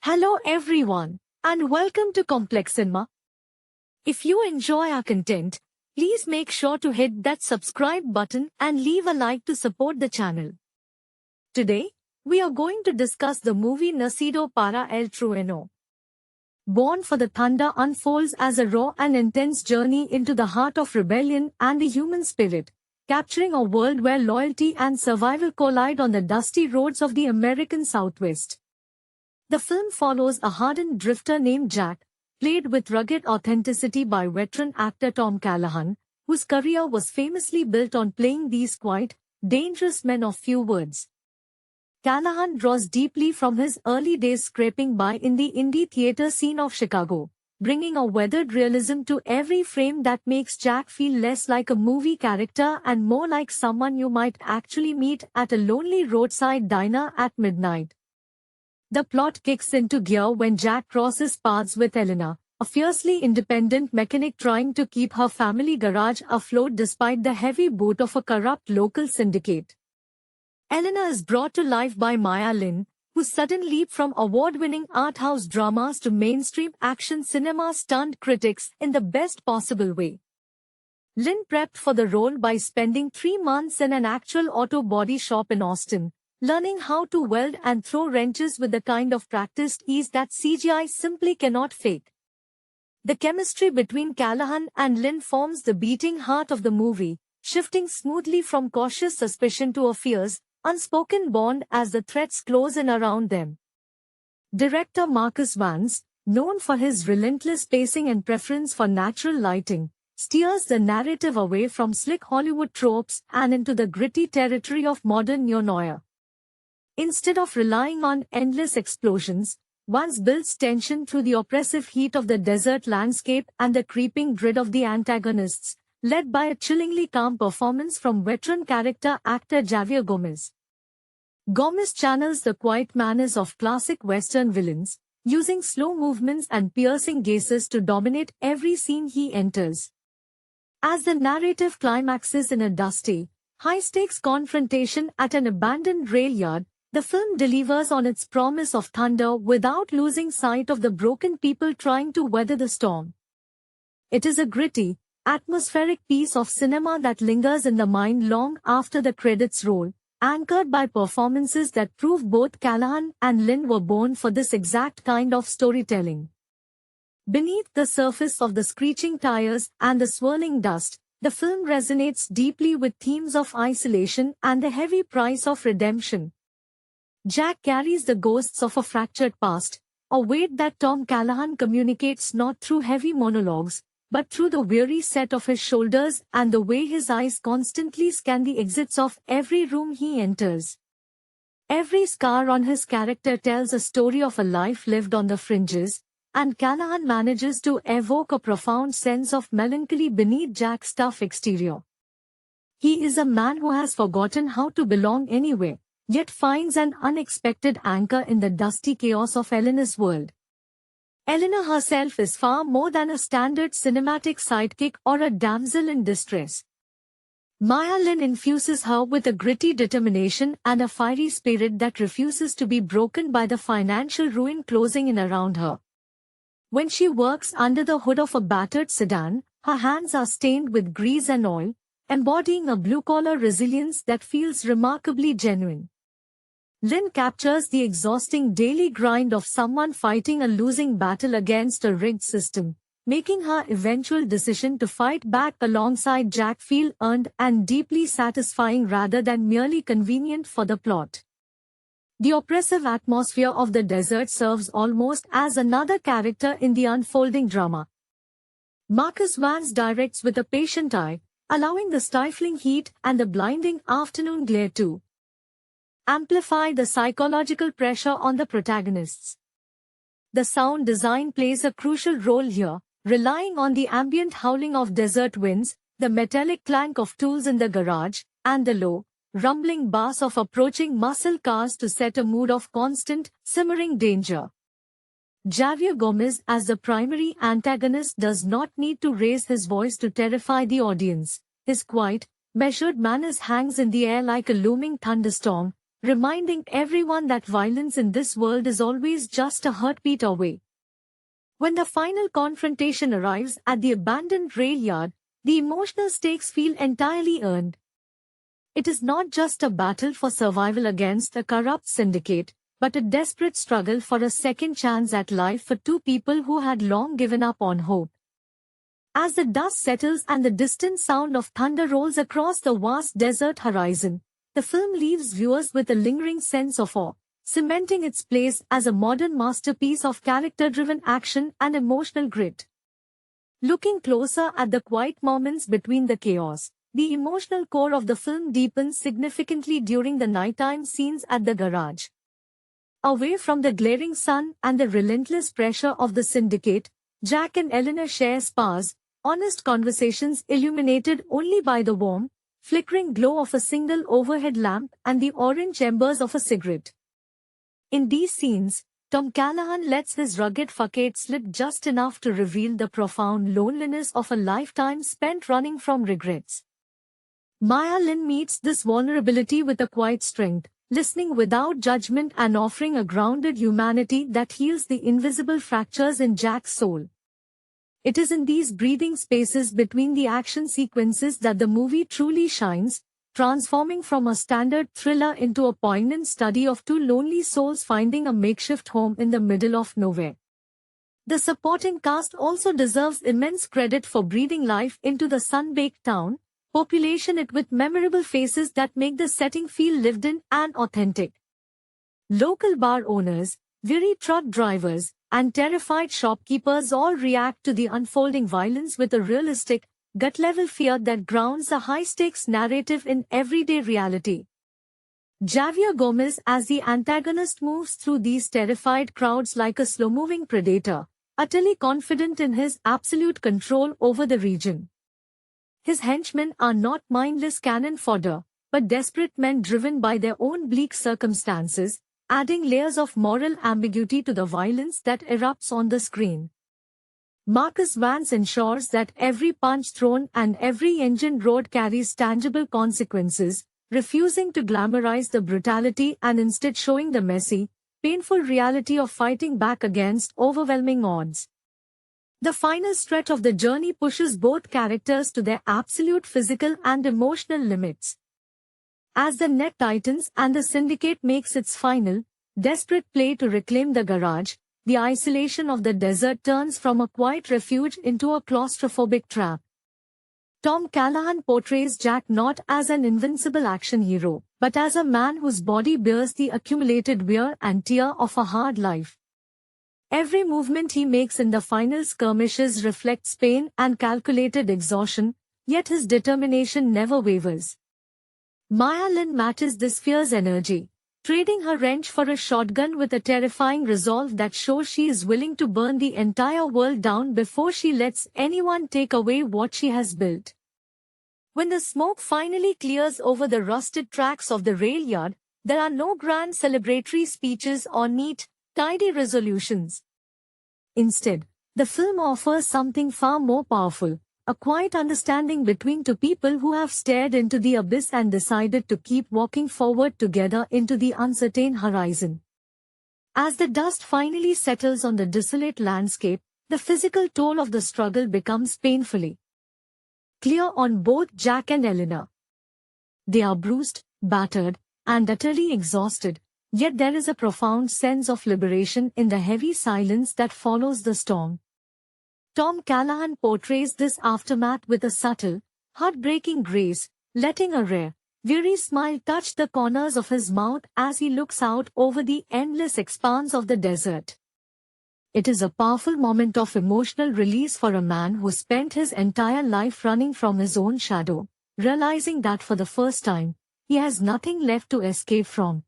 Hello everyone, and welcome to Complex Cinema. If you enjoy our content, please make sure to hit that subscribe button and leave a like to support the channel. Today, we are going to discuss the movie Nacido para el Trueno. Born for the Thunder unfolds as a raw and intense journey into the heart of rebellion and the human spirit, capturing a world where loyalty and survival collide on the dusty roads of the American Southwest. The film follows a hardened drifter named Jack, played with rugged authenticity by veteran actor Tom Callahan, whose career was famously built on playing these quiet, dangerous men of few words. Callahan draws deeply from his early days scraping by in the indie theater scene of Chicago, bringing a weathered realism to every frame that makes Jack feel less like a movie character and more like someone you might actually meet at a lonely roadside diner at midnight. The plot kicks into gear when Jack crosses paths with Elena, a fiercely independent mechanic trying to keep her family garage afloat despite the heavy boot of a corrupt local syndicate. Elena is brought to life by Maya Lin, whose sudden leap from award-winning art house dramas to mainstream action cinema stunned critics in the best possible way. Lin prepped for the role by spending 3 months in an actual auto body shop in Austin, learning how to weld and throw wrenches with the kind of practiced ease that CGI simply cannot fake. The chemistry between Callahan and Lin forms the beating heart of the movie, shifting smoothly from cautious suspicion to a fierce, unspoken bond as the threats close in around them. Director Marcus Vance, known for his relentless pacing and preference for natural lighting, steers the narrative away from slick Hollywood tropes and into the gritty territory of modern neo-noir. Instead of relying on endless explosions, Vance builds tension through the oppressive heat of the desert landscape and the creeping dread of the antagonists, led by a chillingly calm performance from veteran character actor Javier Gomez. Gomez channels the quiet manners of classic Western villains, using slow movements and piercing gazes to dominate every scene he enters. As the narrative climaxes in a dusty, high-stakes confrontation at an abandoned rail yard, the film delivers on its promise of thunder without losing sight of the broken people trying to weather the storm. It is a gritty, atmospheric piece of cinema that lingers in the mind long after the credits roll, anchored by performances that prove both Callahan and Lin were born for this exact kind of storytelling. Beneath the surface of the screeching tires and the swirling dust, the film resonates deeply with themes of isolation and the heavy price of redemption. Jack carries the ghosts of a fractured past, a weight that Tom Callahan communicates not through heavy monologues, but through the weary set of his shoulders and the way his eyes constantly scan the exits of every room he enters. Every scar on his character tells a story of a life lived on the fringes, and Callahan manages to evoke a profound sense of melancholy beneath Jack's tough exterior. He is a man who has forgotten how to belong anywhere, yet finds an unexpected anchor in the dusty chaos of Elena's world. Elena herself is far more than a standard cinematic sidekick or a damsel in distress. Maya Lin infuses her with a gritty determination and a fiery spirit that refuses to be broken by the financial ruin closing in around her. When she works under the hood of a battered sedan, her hands are stained with grease and oil, embodying a blue-collar resilience that feels remarkably genuine. Lin captures the exhausting daily grind of someone fighting a losing battle against a rigged system, making her eventual decision to fight back alongside Jack feel earned and deeply satisfying rather than merely convenient for the plot. The oppressive atmosphere of the desert serves almost as another character in the unfolding drama. Marcus Vance directs with a patient eye, allowing the stifling heat and the blinding afternoon glare to amplify the psychological pressure on the protagonists. The sound design plays a crucial role here, relying on the ambient howling of desert winds, the metallic clank of tools in the garage, and the low, rumbling bass of approaching muscle cars to set a mood of constant, simmering danger. Javier Gomez as the primary antagonist does not need to raise his voice to terrify the audience. His quiet, measured manners hangs in the air like a looming thunderstorm, reminding everyone that violence in this world is always just a heartbeat away. When the final confrontation arrives at the abandoned rail yard, the emotional stakes feel entirely earned. It is not just a battle for survival against a corrupt syndicate, but a desperate struggle for a second chance at life for two people who had long given up on hope. As the dust settles and the distant sound of thunder rolls across the vast desert horizon, the film leaves viewers with a lingering sense of awe, cementing its place as a modern masterpiece of character-driven action and emotional grit. Looking closer at the quiet moments between the chaos, the emotional core of the film deepens significantly during the nighttime scenes at the garage. Away from the glaring sun and the relentless pressure of the syndicate, Jack and Eleanor share sparse, honest conversations illuminated only by the warm, flickering glow of a single overhead lamp and the orange embers of a cigarette. In these scenes, Tom Callahan lets his rugged facade slip just enough to reveal the profound loneliness of a lifetime spent running from regrets. Maya Lin meets this vulnerability with a quiet strength, listening without judgment and offering a grounded humanity that heals the invisible fractures in Jack's soul. It is in these breathing spaces between the action sequences that the movie truly shines, transforming from a standard thriller into a poignant study of two lonely souls finding a makeshift home in the middle of nowhere. The supporting cast also deserves immense credit for breathing life into the sun-baked town, population it with memorable faces that make the setting feel lived in and authentic. Local bar owners, weary truck drivers, and terrified shopkeepers all react to the unfolding violence with a realistic, gut-level fear that grounds a high-stakes narrative in everyday reality. Javier Gomez as the antagonist moves through these terrified crowds like a slow-moving predator, utterly confident in his absolute control over the region. His henchmen are not mindless cannon fodder, but desperate men driven by their own bleak circumstances, adding layers of moral ambiguity to the violence that erupts on the screen. Marcus Vance ensures that every punch thrown and every engine roared carries tangible consequences, refusing to glamorize the brutality and instead showing the messy, painful reality of fighting back against overwhelming odds. The final stretch of the journey pushes both characters to their absolute physical and emotional limits. As the net tightens and the syndicate makes its final, desperate play to reclaim the garage, the isolation of the desert turns from a quiet refuge into a claustrophobic trap. Tom Callahan portrays Jack not as an invincible action hero, but as a man whose body bears the accumulated wear and tear of a hard life. Every movement he makes in the final skirmishes reflects pain and calculated exhaustion, yet his determination never wavers. Maya Lin matches this fierce energy, trading her wrench for a shotgun with a terrifying resolve that shows she is willing to burn the entire world down before she lets anyone take away what she has built. When the smoke finally clears over the rusted tracks of the rail yard, there are no grand celebratory speeches or neat, tidy resolutions. Instead, the film offers something far more powerful, a quiet understanding between two people who have stared into the abyss and decided to keep walking forward together into the uncertain horizon. As the dust finally settles on the desolate landscape, the physical toll of the struggle becomes painfully clear on both Jack and Eleanor. They are bruised, battered, and utterly exhausted, yet there is a profound sense of liberation in the heavy silence that follows the storm. Tom Callahan portrays this aftermath with a subtle, heartbreaking grace, letting a rare, weary smile touch the corners of his mouth as he looks out over the endless expanse of the desert. It is a powerful moment of emotional release for a man who spent his entire life running from his own shadow, realizing that for the first time, he has nothing left to escape from.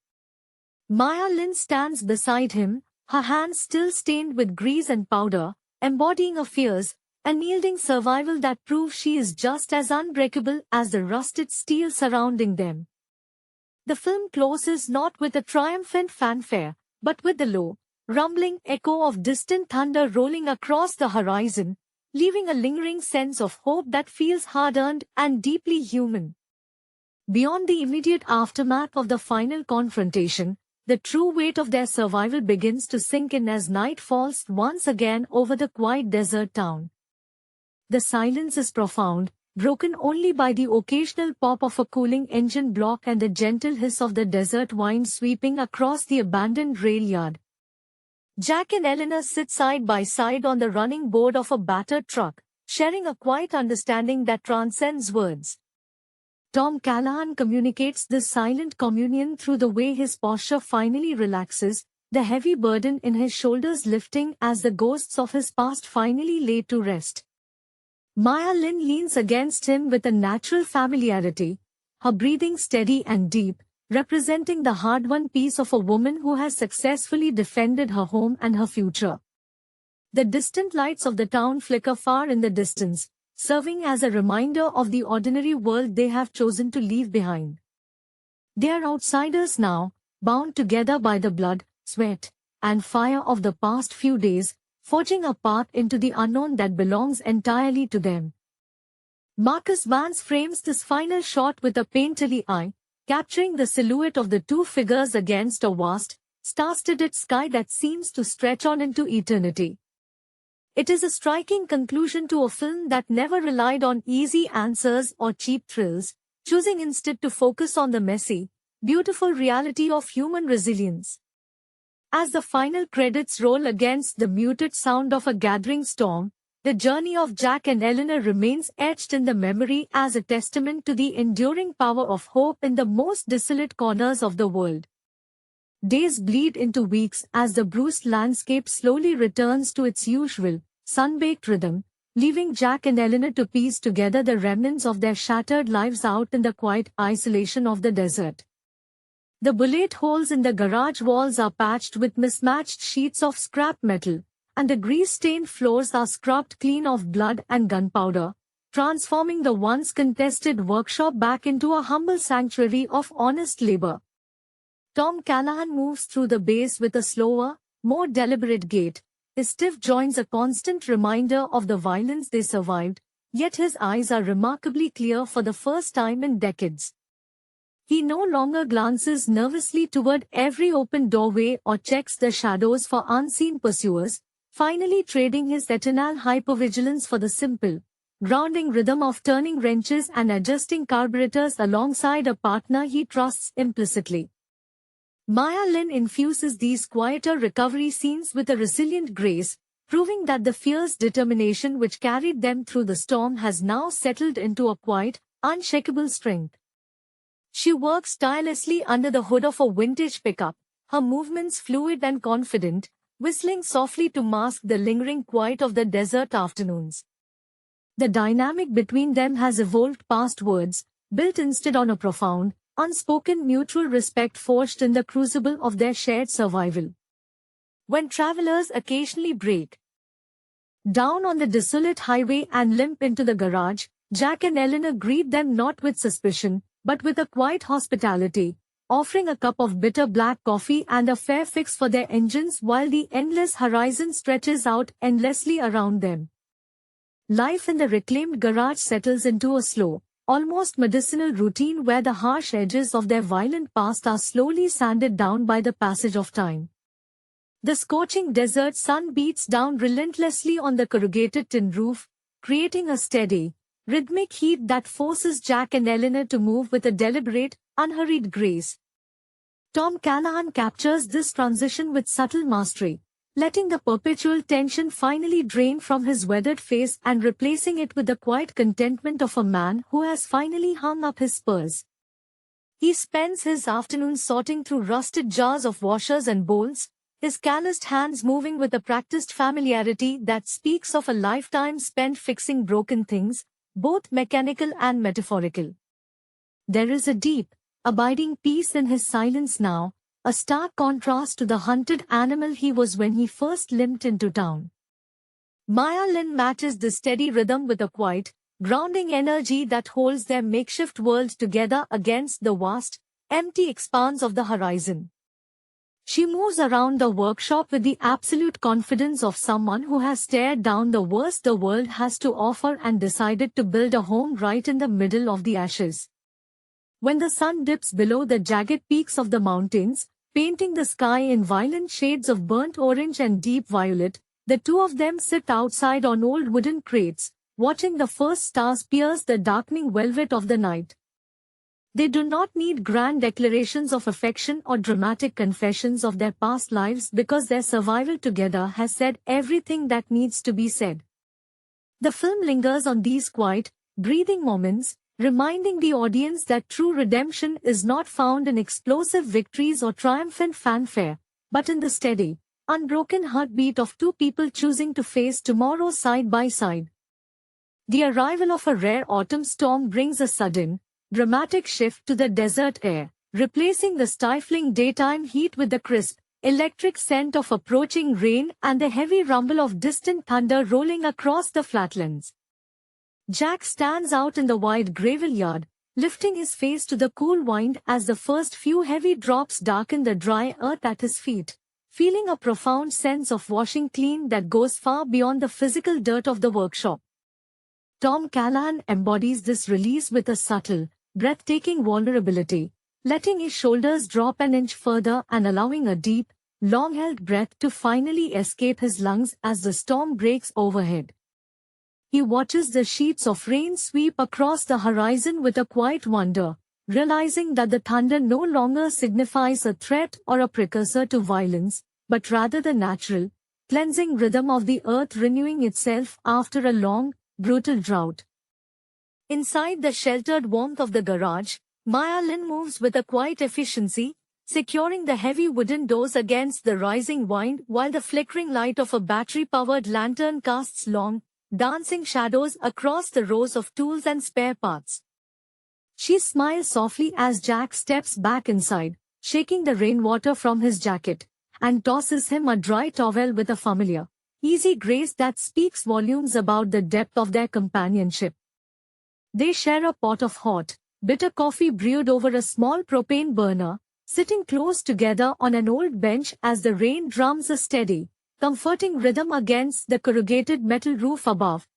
Maya Lin stands beside him, her hands still stained with grease and powder, embodying a fierce, unyielding survival that proves she is just as unbreakable as the rusted steel surrounding them. The film closes not with a triumphant fanfare, but with the low, rumbling echo of distant thunder rolling across the horizon, leaving a lingering sense of hope that feels hard-earned and deeply human. Beyond the immediate aftermath of the final confrontation, the true weight of their survival begins to sink in as night falls once again over the quiet desert town. The silence is profound, broken only by the occasional pop of a cooling engine block and the gentle hiss of the desert wind sweeping across the abandoned rail yard. Jack and Eleanor sit side by side on the running board of a battered truck, sharing a quiet understanding that transcends words. Tom Callahan communicates this silent communion through the way his posture finally relaxes, the heavy burden in his shoulders lifting as the ghosts of his past finally lay to rest. Maya Lin leans against him with a natural familiarity, her breathing steady and deep, representing the hard-won peace of a woman who has successfully defended her home and her future. The distant lights of the town flicker far in the distance, serving as a reminder of the ordinary world they have chosen to leave behind. They are outsiders now, bound together by the blood, sweat, and fire of the past few days, forging a path into the unknown that belongs entirely to them. Marcus Vance frames this final shot with a painterly eye, capturing the silhouette of the two figures against a vast, star-studded sky that seems to stretch on into eternity. It is a striking conclusion to a film that never relied on easy answers or cheap thrills, choosing instead to focus on the messy, beautiful reality of human resilience. As the final credits roll against the muted sound of a gathering storm, the journey of Jack and Eleanor remains etched in the memory as a testament to the enduring power of hope in the most desolate corners of the world. Days bleed into weeks as the bruised landscape slowly returns to its usual, sun-baked rhythm, leaving Jack and Eleanor to piece together the remnants of their shattered lives out in the quiet isolation of the desert. The bullet holes in the garage walls are patched with mismatched sheets of scrap metal, and the grease-stained floors are scrubbed clean of blood and gunpowder, transforming the once contested workshop back into a humble sanctuary of honest labor. Tom Callahan moves through the base with a slower, more deliberate gait, his stiff joints a constant reminder of the violence they survived, yet his eyes are remarkably clear for the first time in decades. He no longer glances nervously toward every open doorway or checks the shadows for unseen pursuers, finally trading his eternal hypervigilance for the simple, grounding rhythm of turning wrenches and adjusting carburetors alongside a partner he trusts implicitly. Maya Lin infuses these quieter recovery scenes with a resilient grace, proving that the fierce determination which carried them through the storm has now settled into a quiet, unshakable strength. She works tirelessly under the hood of a vintage pickup, her movements fluid and confident, whistling softly to mask the lingering quiet of the desert afternoons. The dynamic between them has evolved past words, built instead on a profound, unspoken mutual respect forged in the crucible of their shared survival. When travelers occasionally break down on the desolate highway and limp into the garage, Jack and Eleanor greet them not with suspicion, but with a quiet hospitality, offering a cup of bitter black coffee and a fair fix for their engines while the endless horizon stretches out endlessly around them. Life in the reclaimed garage settles into a slow, almost medicinal routine where the harsh edges of their violent past are slowly sanded down by the passage of time. The scorching desert sun beats down relentlessly on the corrugated tin roof, creating a steady, rhythmic heat that forces Jack and Eleanor to move with a deliberate, unhurried grace. Tom Callahan captures this transition with subtle mastery, letting the perpetual tension finally drain from his weathered face and replacing it with the quiet contentment of a man who has finally hung up his spurs. He spends his afternoons sorting through rusted jars of washers and bowls, his calloused hands moving with a practiced familiarity that speaks of a lifetime spent fixing broken things, both mechanical and metaphorical. There is a deep, abiding peace in his silence now, a stark contrast to the hunted animal he was when he first limped into town. Maya Lin matches the steady rhythm with a quiet, grounding energy that holds their makeshift world together against the vast, empty expanse of the horizon. She moves around the workshop with the absolute confidence of someone who has stared down the worst the world has to offer and decided to build a home right in the middle of the ashes. When the sun dips below the jagged peaks of the mountains, painting the sky in violent shades of burnt orange and deep violet, the two of them sit outside on old wooden crates, watching the first stars pierce the darkening velvet of the night. They do not need grand declarations of affection or dramatic confessions of their past lives because their survival together has said everything that needs to be said. The film lingers on these quiet, breathing moments, reminding the audience that true redemption is not found in explosive victories or triumphant fanfare, but in the steady, unbroken heartbeat of two people choosing to face tomorrow side by side. The arrival of a rare autumn storm brings a sudden, dramatic shift to the desert air, replacing the stifling daytime heat with the crisp, electric scent of approaching rain and the heavy rumble of distant thunder rolling across the flatlands. Jack stands out in the wide gravel yard, lifting his face to the cool wind as the first few heavy drops darken the dry earth at his feet, feeling a profound sense of washing clean that goes far beyond the physical dirt of the workshop. Tom Callahan embodies this release with a subtle, breathtaking vulnerability, letting his shoulders drop an inch further and allowing a deep, long-held breath to finally escape his lungs as the storm breaks overhead. He watches the sheets of rain sweep across the horizon with a quiet wonder, realizing that the thunder no longer signifies a threat or a precursor to violence, but rather the natural, cleansing rhythm of the earth renewing itself after a long, brutal drought. Inside the sheltered warmth of the garage, Maya Lin moves with a quiet efficiency, securing the heavy wooden doors against the rising wind while the flickering light of a battery-powered lantern casts long, dancing shadows across the rows of tools and spare parts. She smiles softly as Jack steps back inside, shaking the rainwater from his jacket, and tosses him a dry towel with a familiar, easy grace that speaks volumes about the depth of their companionship. They share a pot of hot, bitter coffee brewed over a small propane burner, sitting close together on an old bench as the rain drums a steady, comforting rhythm against the corrugated metal roof above.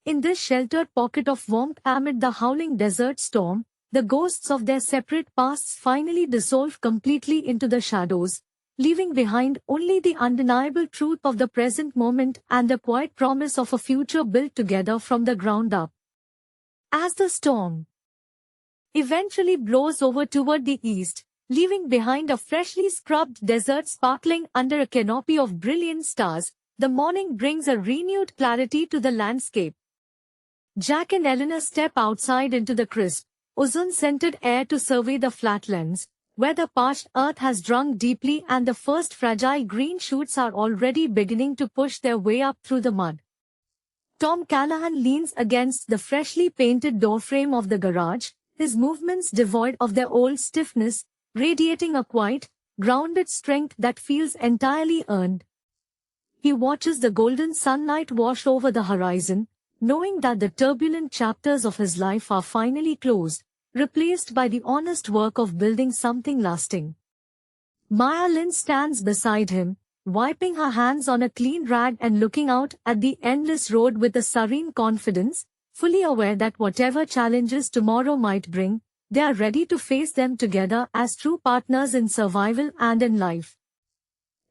In this sheltered pocket of warmth amid the howling desert storm, the ghosts of their separate pasts finally dissolve completely into the shadows, leaving behind only the undeniable truth of the present moment and the quiet promise of a future built together from the ground up. As the storm eventually blows over toward the east, leaving behind a freshly scrubbed desert sparkling under a canopy of brilliant stars, the morning brings a renewed clarity to the landscape. Jack and Eleanor step outside into the crisp, ozone-scented air to survey the flatlands, where the parched earth has drunk deeply and the first fragile green shoots are already beginning to push their way up through the mud. Tom Callahan leans against the freshly painted doorframe of the garage, his movements devoid of their old stiffness, radiating a quiet, grounded strength that feels entirely earned. He watches the golden sunlight wash over the horizon, knowing that the turbulent chapters of his life are finally closed, replaced by the honest work of building something lasting. Maya Lin stands beside him, wiping her hands on a clean rag and looking out at the endless road with a serene confidence, fully aware that whatever challenges tomorrow might bring, they are ready to face them together as true partners in survival and in life.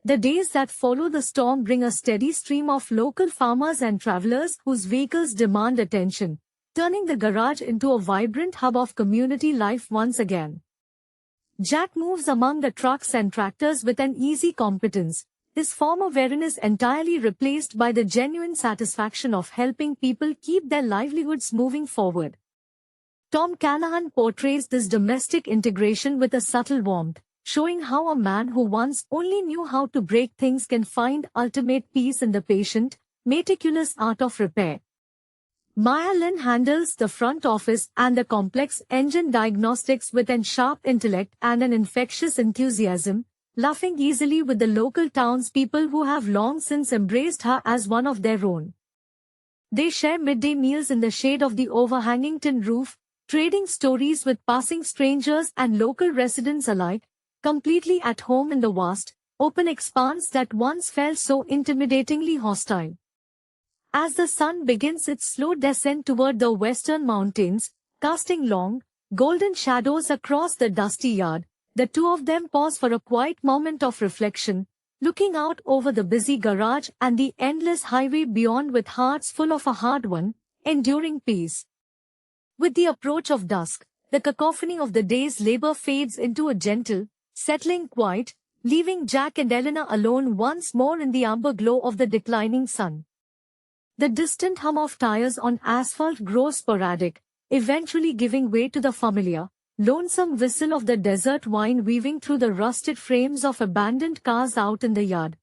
The days that follow the storm bring a steady stream of local farmers and travelers whose vehicles demand attention, turning the garage into a vibrant hub of community life once again. Jack moves among the trucks and tractors with an easy competence, his former wariness entirely replaced by the genuine satisfaction of helping people keep their livelihoods moving forward. Tom Callahan portrays this domestic integration with a subtle warmth, showing how a man who once only knew how to break things can find ultimate peace in the patient, meticulous art of repair. Maya Lin handles the front office and the complex engine diagnostics with an sharp intellect and an infectious enthusiasm, laughing easily with the local townspeople who have long since embraced her as one of their own. They share midday meals in the shade of the overhanging tin roof, trading stories with passing strangers and local residents alike, completely at home in the vast, open expanse that once felt so intimidatingly hostile. As the sun begins its slow descent toward the western mountains, casting long, golden shadows across the dusty yard, the two of them pause for a quiet moment of reflection, looking out over the busy garage and the endless highway beyond with hearts full of a hard-won, enduring peace. With the approach of dusk, the cacophony of the day's labor fades into a gentle, settling quiet, leaving Jack and Elena alone once more in the amber glow of the declining sun. The distant hum of tires on asphalt grows sporadic, eventually giving way to the familiar, lonesome whistle of the desert wind weaving through the rusted frames of abandoned cars out in the yard.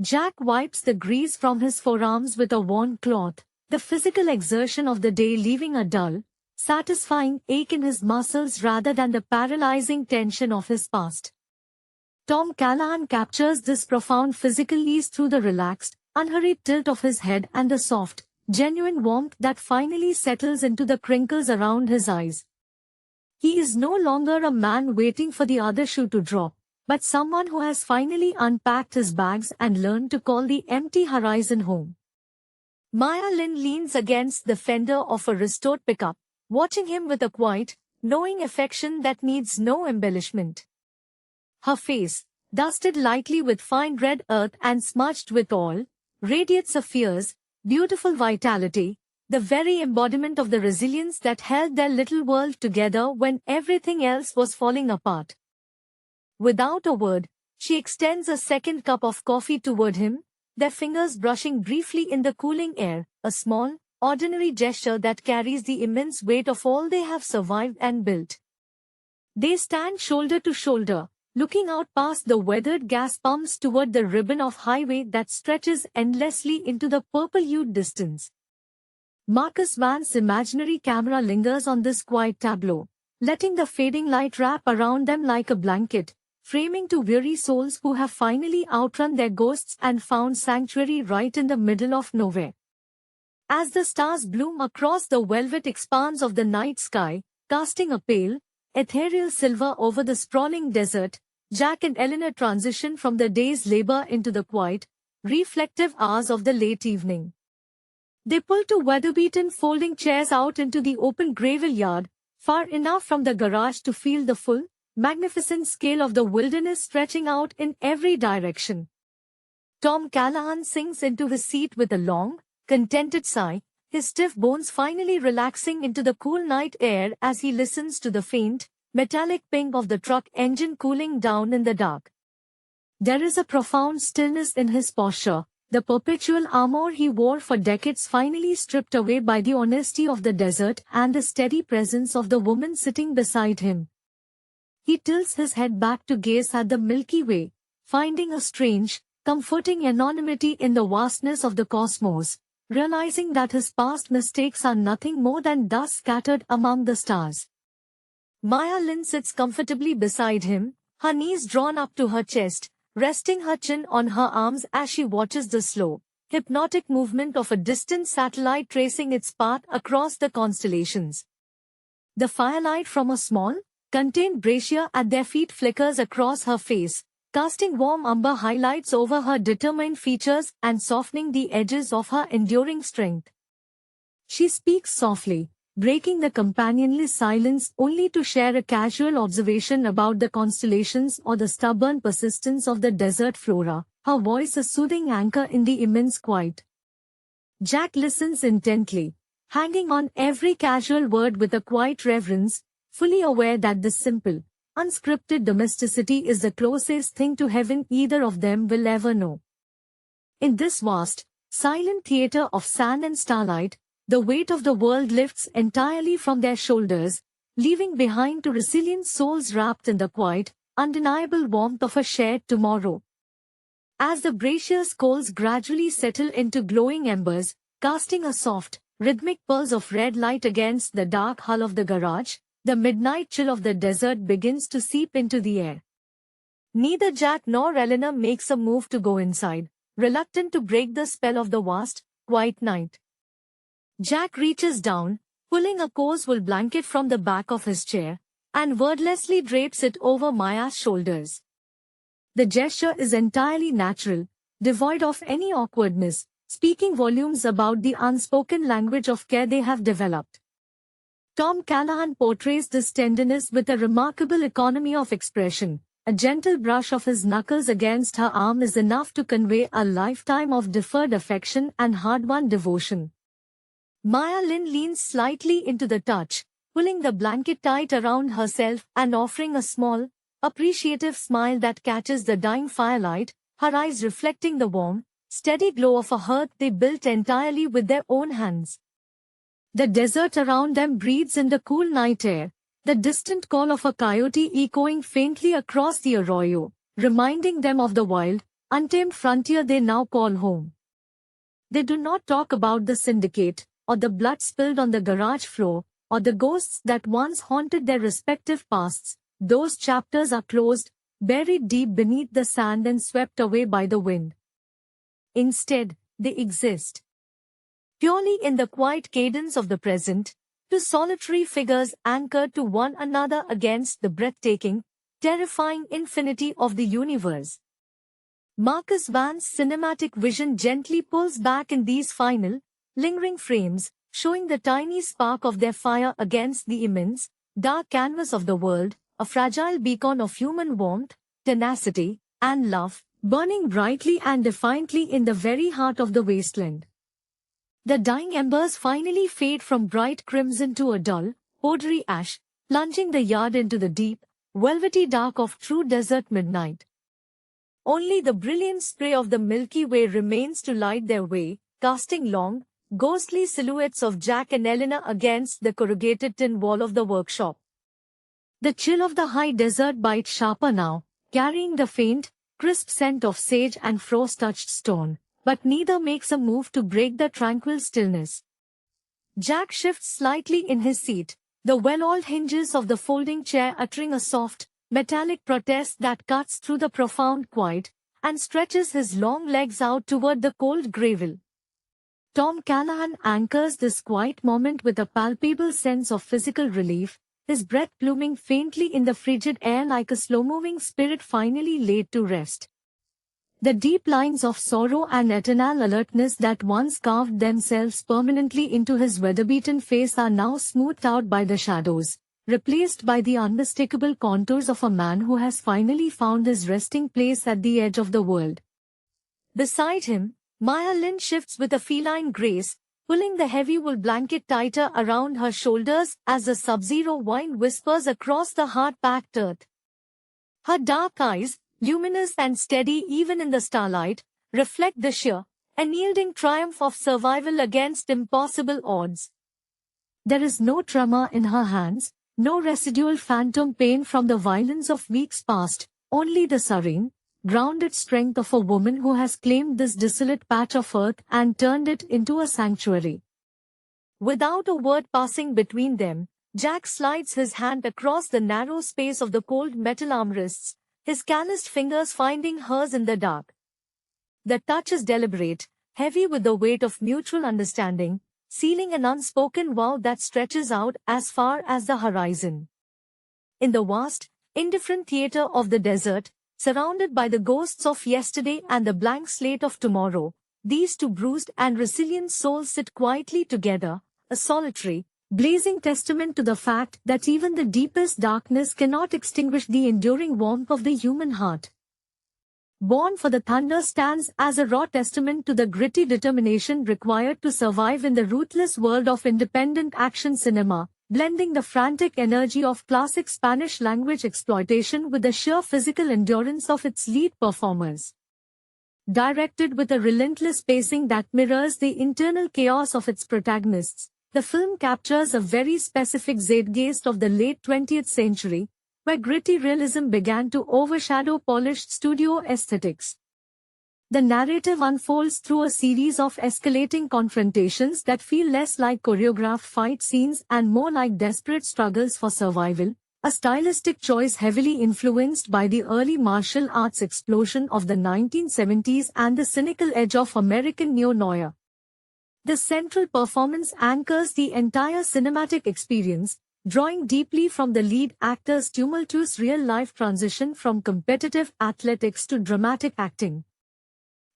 Jack wipes the grease from his forearms with a worn cloth, the physical exertion of the day leaving a dull, satisfying ache in his muscles rather than the paralyzing tension of his past. Tom Callahan captures this profound physical ease through the relaxed, unhurried tilt of his head and the soft, genuine warmth that finally settles into the crinkles around his eyes. He is no longer a man waiting for the other shoe to drop, but someone who has finally unpacked his bags and learned to call the empty horizon home. Maya Lin leans against the fender of a restored pickup, watching him with a quiet, knowing affection that needs no embellishment. Her face, dusted lightly with fine red earth and smudged with oil, radiates a fierce, beautiful vitality, the very embodiment of the resilience that held their little world together when everything else was falling apart. Without a word, she extends a second cup of coffee toward him, their fingers brushing briefly in the cooling air, a small, ordinary gesture that carries the immense weight of all they have survived and built. They stand shoulder to shoulder, looking out past the weathered gas pumps toward the ribbon of highway that stretches endlessly into the purple-hued distance. Marcus Vance's imaginary camera lingers on this quiet tableau, letting the fading light wrap around them like a blanket, framing two weary souls who have finally outrun their ghosts and found sanctuary right in the middle of nowhere. As the stars bloom across the velvet expanse of the night sky, casting a pale, ethereal silver over the sprawling desert, Jack and Eleanor transition from the day's labor into the quiet, reflective hours of the late evening. They pull two weather-beaten folding chairs out into the open gravel yard, far enough from the garage to feel the full, magnificent scale of the wilderness stretching out in every direction. Tom Callahan sinks into his seat with a long, contented sigh, his stiff bones finally relaxing into the cool night air as he listens to the faint, metallic ping of the truck engine cooling down in the dark. There is a profound stillness in his posture, the perpetual armor he wore for decades finally stripped away by the honesty of the desert and the steady presence of the woman sitting beside him. He tilts his head back to gaze at the Milky Way, finding a strange, comforting anonymity in the vastness of the cosmos, realizing that his past mistakes are nothing more than dust scattered among the stars. Maya Lin sits comfortably beside him, her knees drawn up to her chest, resting her chin on her arms as she watches the slow, hypnotic movement of a distant satellite tracing its path across the constellations. The firelight from a small, contained brazier at their feet flickers across her face, casting warm umber highlights over her determined features and softening the edges of her enduring strength. She speaks softly, breaking the companionless silence only to share a casual observation about the constellations or the stubborn persistence of the desert flora, her voice a soothing anchor in the immense quiet. Jack listens intently, hanging on every casual word with a quiet reverence, fully aware that this simple, unscripted domesticity is the closest thing to heaven either of them will ever know. In this vast, silent theater of sand and starlight, the weight of the world lifts entirely from their shoulders, leaving behind two resilient souls wrapped in the quiet, undeniable warmth of a shared tomorrow. As the brazier's coals gradually settle into glowing embers, casting a soft, rhythmic pulse of red light against the dark hull of the garage, the midnight chill of the desert begins to seep into the air. Neither Jack nor Eleanor makes a move to go inside, reluctant to break the spell of the vast, quiet night. Jack reaches down, pulling a coarse wool blanket from the back of his chair, and wordlessly drapes it over Maya's shoulders. The gesture is entirely natural, devoid of any awkwardness, speaking volumes about the unspoken language of care they have developed. Tom Callahan portrays this tenderness with a remarkable economy of expression. A gentle brush of his knuckles against her arm is enough to convey a lifetime of deferred affection and hard-won devotion. Maya Lin leans slightly into the touch, pulling the blanket tight around herself and offering a small, appreciative smile that catches the dying firelight, her eyes reflecting the warm, steady glow of a hearth they built entirely with their own hands. The desert around them breathes in the cool night air, the distant call of a coyote echoing faintly across the arroyo, reminding them of the wild, untamed frontier they now call home. They do not talk about the syndicate, or the blood spilled on the garage floor, or the ghosts that once haunted their respective pasts. Those chapters are closed, buried deep beneath the sand and swept away by the wind. Instead, they exist purely in the quiet cadence of the present, two solitary figures anchored to one another against the breathtaking, terrifying infinity of the universe. Marcus Van's cinematic vision gently pulls back in these final, lingering frames, showing the tiny spark of their fire against the immense, dark canvas of the world, a fragile beacon of human warmth, tenacity, and love, burning brightly and defiantly in the very heart of the wasteland. The dying embers finally fade from bright crimson to a dull, powdery ash, plunging the yard into the deep, velvety dark of true desert midnight. Only the brilliant spray of the Milky Way remains to light their way, casting long, ghostly silhouettes of Jack and Elena against the corrugated tin wall of the workshop. The chill of the high desert bites sharper now, carrying the faint, crisp scent of sage and frost-touched stone, but neither makes a move to break the tranquil stillness. Jack shifts slightly in his seat, the well-oiled hinges of the folding chair uttering a soft, metallic protest that cuts through the profound quiet, and stretches his long legs out toward the cold gravel. Tom Callahan anchors this quiet moment with a palpable sense of physical relief, his breath pluming faintly in the frigid air like a slow-moving spirit finally laid to rest. The deep lines of sorrow and eternal alertness that once carved themselves permanently into his weather-beaten face are now smoothed out by the shadows, replaced by the unmistakable contours of a man who has finally found his resting place at the edge of the world. Beside him, Maya Lin shifts with a feline grace, pulling the heavy wool blanket tighter around her shoulders as the sub-zero wind whispers across the hard-packed earth. Her dark eyes, luminous and steady even in the starlight, reflect the sheer, unyielding triumph of survival against impossible odds. There is no tremor in her hands, no residual phantom pain from the violence of weeks past, only the serene, grounded strength of a woman who has claimed this desolate patch of earth and turned it into a sanctuary. Without a word passing between them, Jack slides his hand across the narrow space of the cold metal armrests, his calloused fingers finding hers in the dark. The touch is deliberate, heavy with the weight of mutual understanding, sealing an unspoken vow that stretches out as far as the horizon. In the vast, indifferent theater of the desert, surrounded by the ghosts of yesterday and the blank slate of tomorrow, these two bruised and resilient souls sit quietly together, a solitary, blazing testament to the fact that even the deepest darkness cannot extinguish the enduring warmth of the human heart. Born for the Thunder stands as a raw testament to the gritty determination required to survive in the ruthless world of independent action cinema, blending the frantic energy of classic Spanish-language exploitation with the sheer physical endurance of its lead performers. Directed with a relentless pacing that mirrors the internal chaos of its protagonists, the film captures a very specific zeitgeist of the late 20th century, where gritty realism began to overshadow polished studio aesthetics. The narrative unfolds through a series of escalating confrontations that feel less like choreographed fight scenes and more like desperate struggles for survival, a stylistic choice heavily influenced by the early martial arts explosion of the 1970s and the cynical edge of American neo-noir. The central performance anchors the entire cinematic experience, drawing deeply from the lead actor's tumultuous real-life transition from competitive athletics to dramatic acting.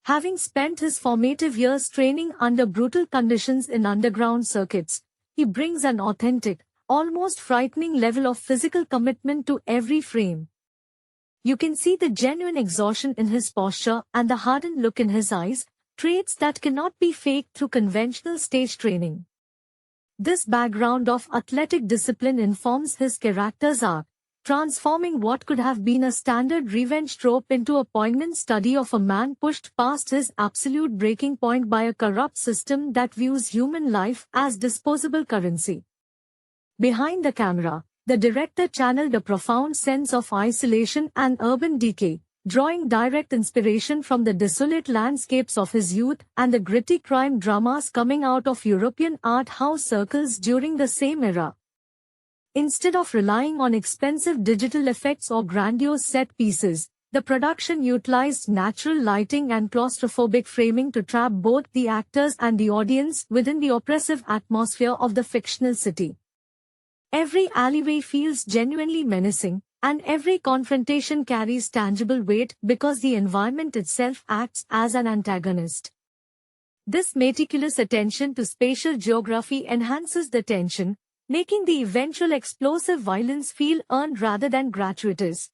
Having spent his formative years training under brutal conditions in underground circuits, he brings an authentic, almost frightening level of physical commitment to every frame. You can see the genuine exhaustion in his posture and the hardened look in his eyes, traits that cannot be faked through conventional stage training. This background of athletic discipline informs his character's arc, transforming what could have been a standard revenge trope into a poignant study of a man pushed past his absolute breaking point by a corrupt system that views human life as disposable currency. Behind the camera, the director channeled a profound sense of isolation and urban decay, drawing direct inspiration from the desolate landscapes of his youth and the gritty crime dramas coming out of European art house circles during the same era. Instead of relying on expensive digital effects or grandiose set pieces, the production utilized natural lighting and claustrophobic framing to trap both the actors and the audience within the oppressive atmosphere of the fictional city. Every alleyway feels genuinely menacing, and every confrontation carries tangible weight because the environment itself acts as an antagonist. This meticulous attention to spatial geography enhances the tension, making the eventual explosive violence feel earned rather than gratuitous.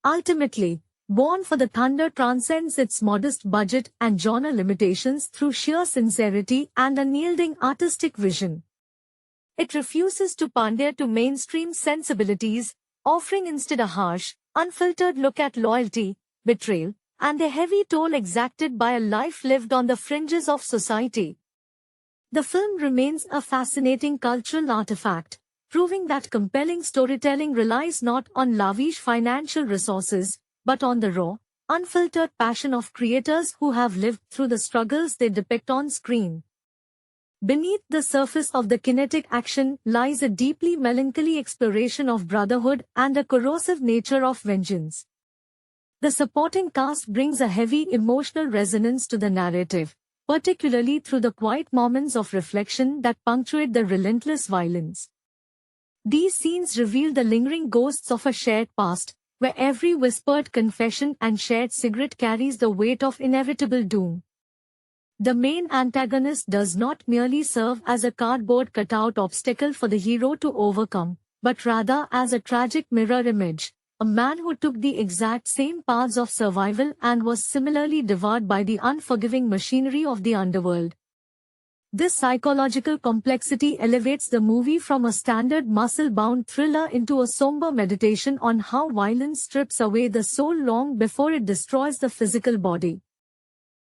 Ultimately, Born for the Thunder transcends its modest budget and genre limitations through sheer sincerity and unyielding artistic vision. It refuses to pander to mainstream sensibilities, offering instead a harsh, unfiltered look at loyalty, betrayal, and the heavy toll exacted by a life lived on the fringes of society. The film remains a fascinating cultural artifact, proving that compelling storytelling relies not on lavish financial resources, but on the raw, unfiltered passion of creators who have lived through the struggles they depict on screen. Beneath the surface of the kinetic action lies a deeply melancholy exploration of brotherhood and a corrosive nature of vengeance. The supporting cast brings a heavy emotional resonance to the narrative, particularly through the quiet moments of reflection that punctuate the relentless violence. These scenes reveal the lingering ghosts of a shared past, where every whispered confession and shared cigarette carries the weight of inevitable doom. The main antagonist does not merely serve as a cardboard cutout obstacle for the hero to overcome, but rather as a tragic mirror image, a man who took the exact same paths of survival and was similarly devoured by the unforgiving machinery of the underworld. This psychological complexity elevates the movie from a standard muscle-bound thriller into a somber meditation on how violence strips away the soul long before it destroys the physical body.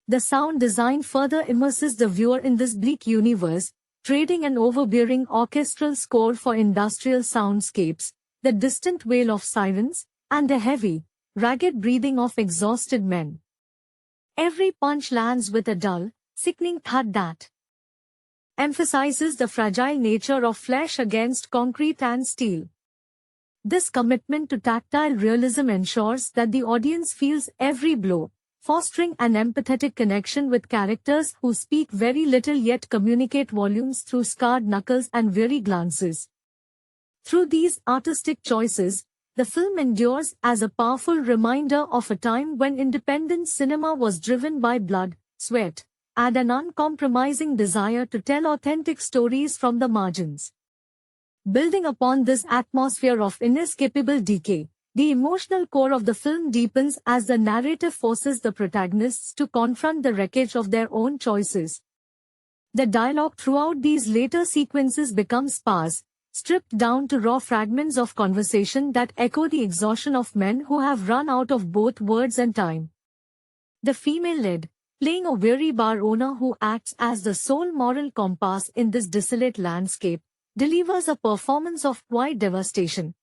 The sound design further immerses the viewer in this bleak universe, trading an overbearing orchestral score for industrial soundscapes, the distant wail of sirens, and the heavy, ragged breathing of exhausted men. Every punch lands with a dull, sickening thud that emphasizes the fragile nature of flesh against concrete and steel. This commitment to tactile realism ensures that the audience feels every blow, fostering an empathetic connection with characters who speak very little yet communicate volumes through scarred knuckles and weary glances. Through these artistic choices, the film endures as a powerful reminder of a time when independent cinema was driven by blood, sweat, and an uncompromising desire to tell authentic stories from the margins. Building upon this atmosphere of inescapable decay, the emotional core of the film deepens as the narrative forces the protagonists to confront the wreckage of their own choices. The dialogue throughout these later sequences becomes sparse, stripped down to raw fragments of conversation that echo the exhaustion of men who have run out of both words and time. The female lead, playing a weary bar owner who acts as the sole moral compass in this desolate landscape, delivers a performance of quiet devastation.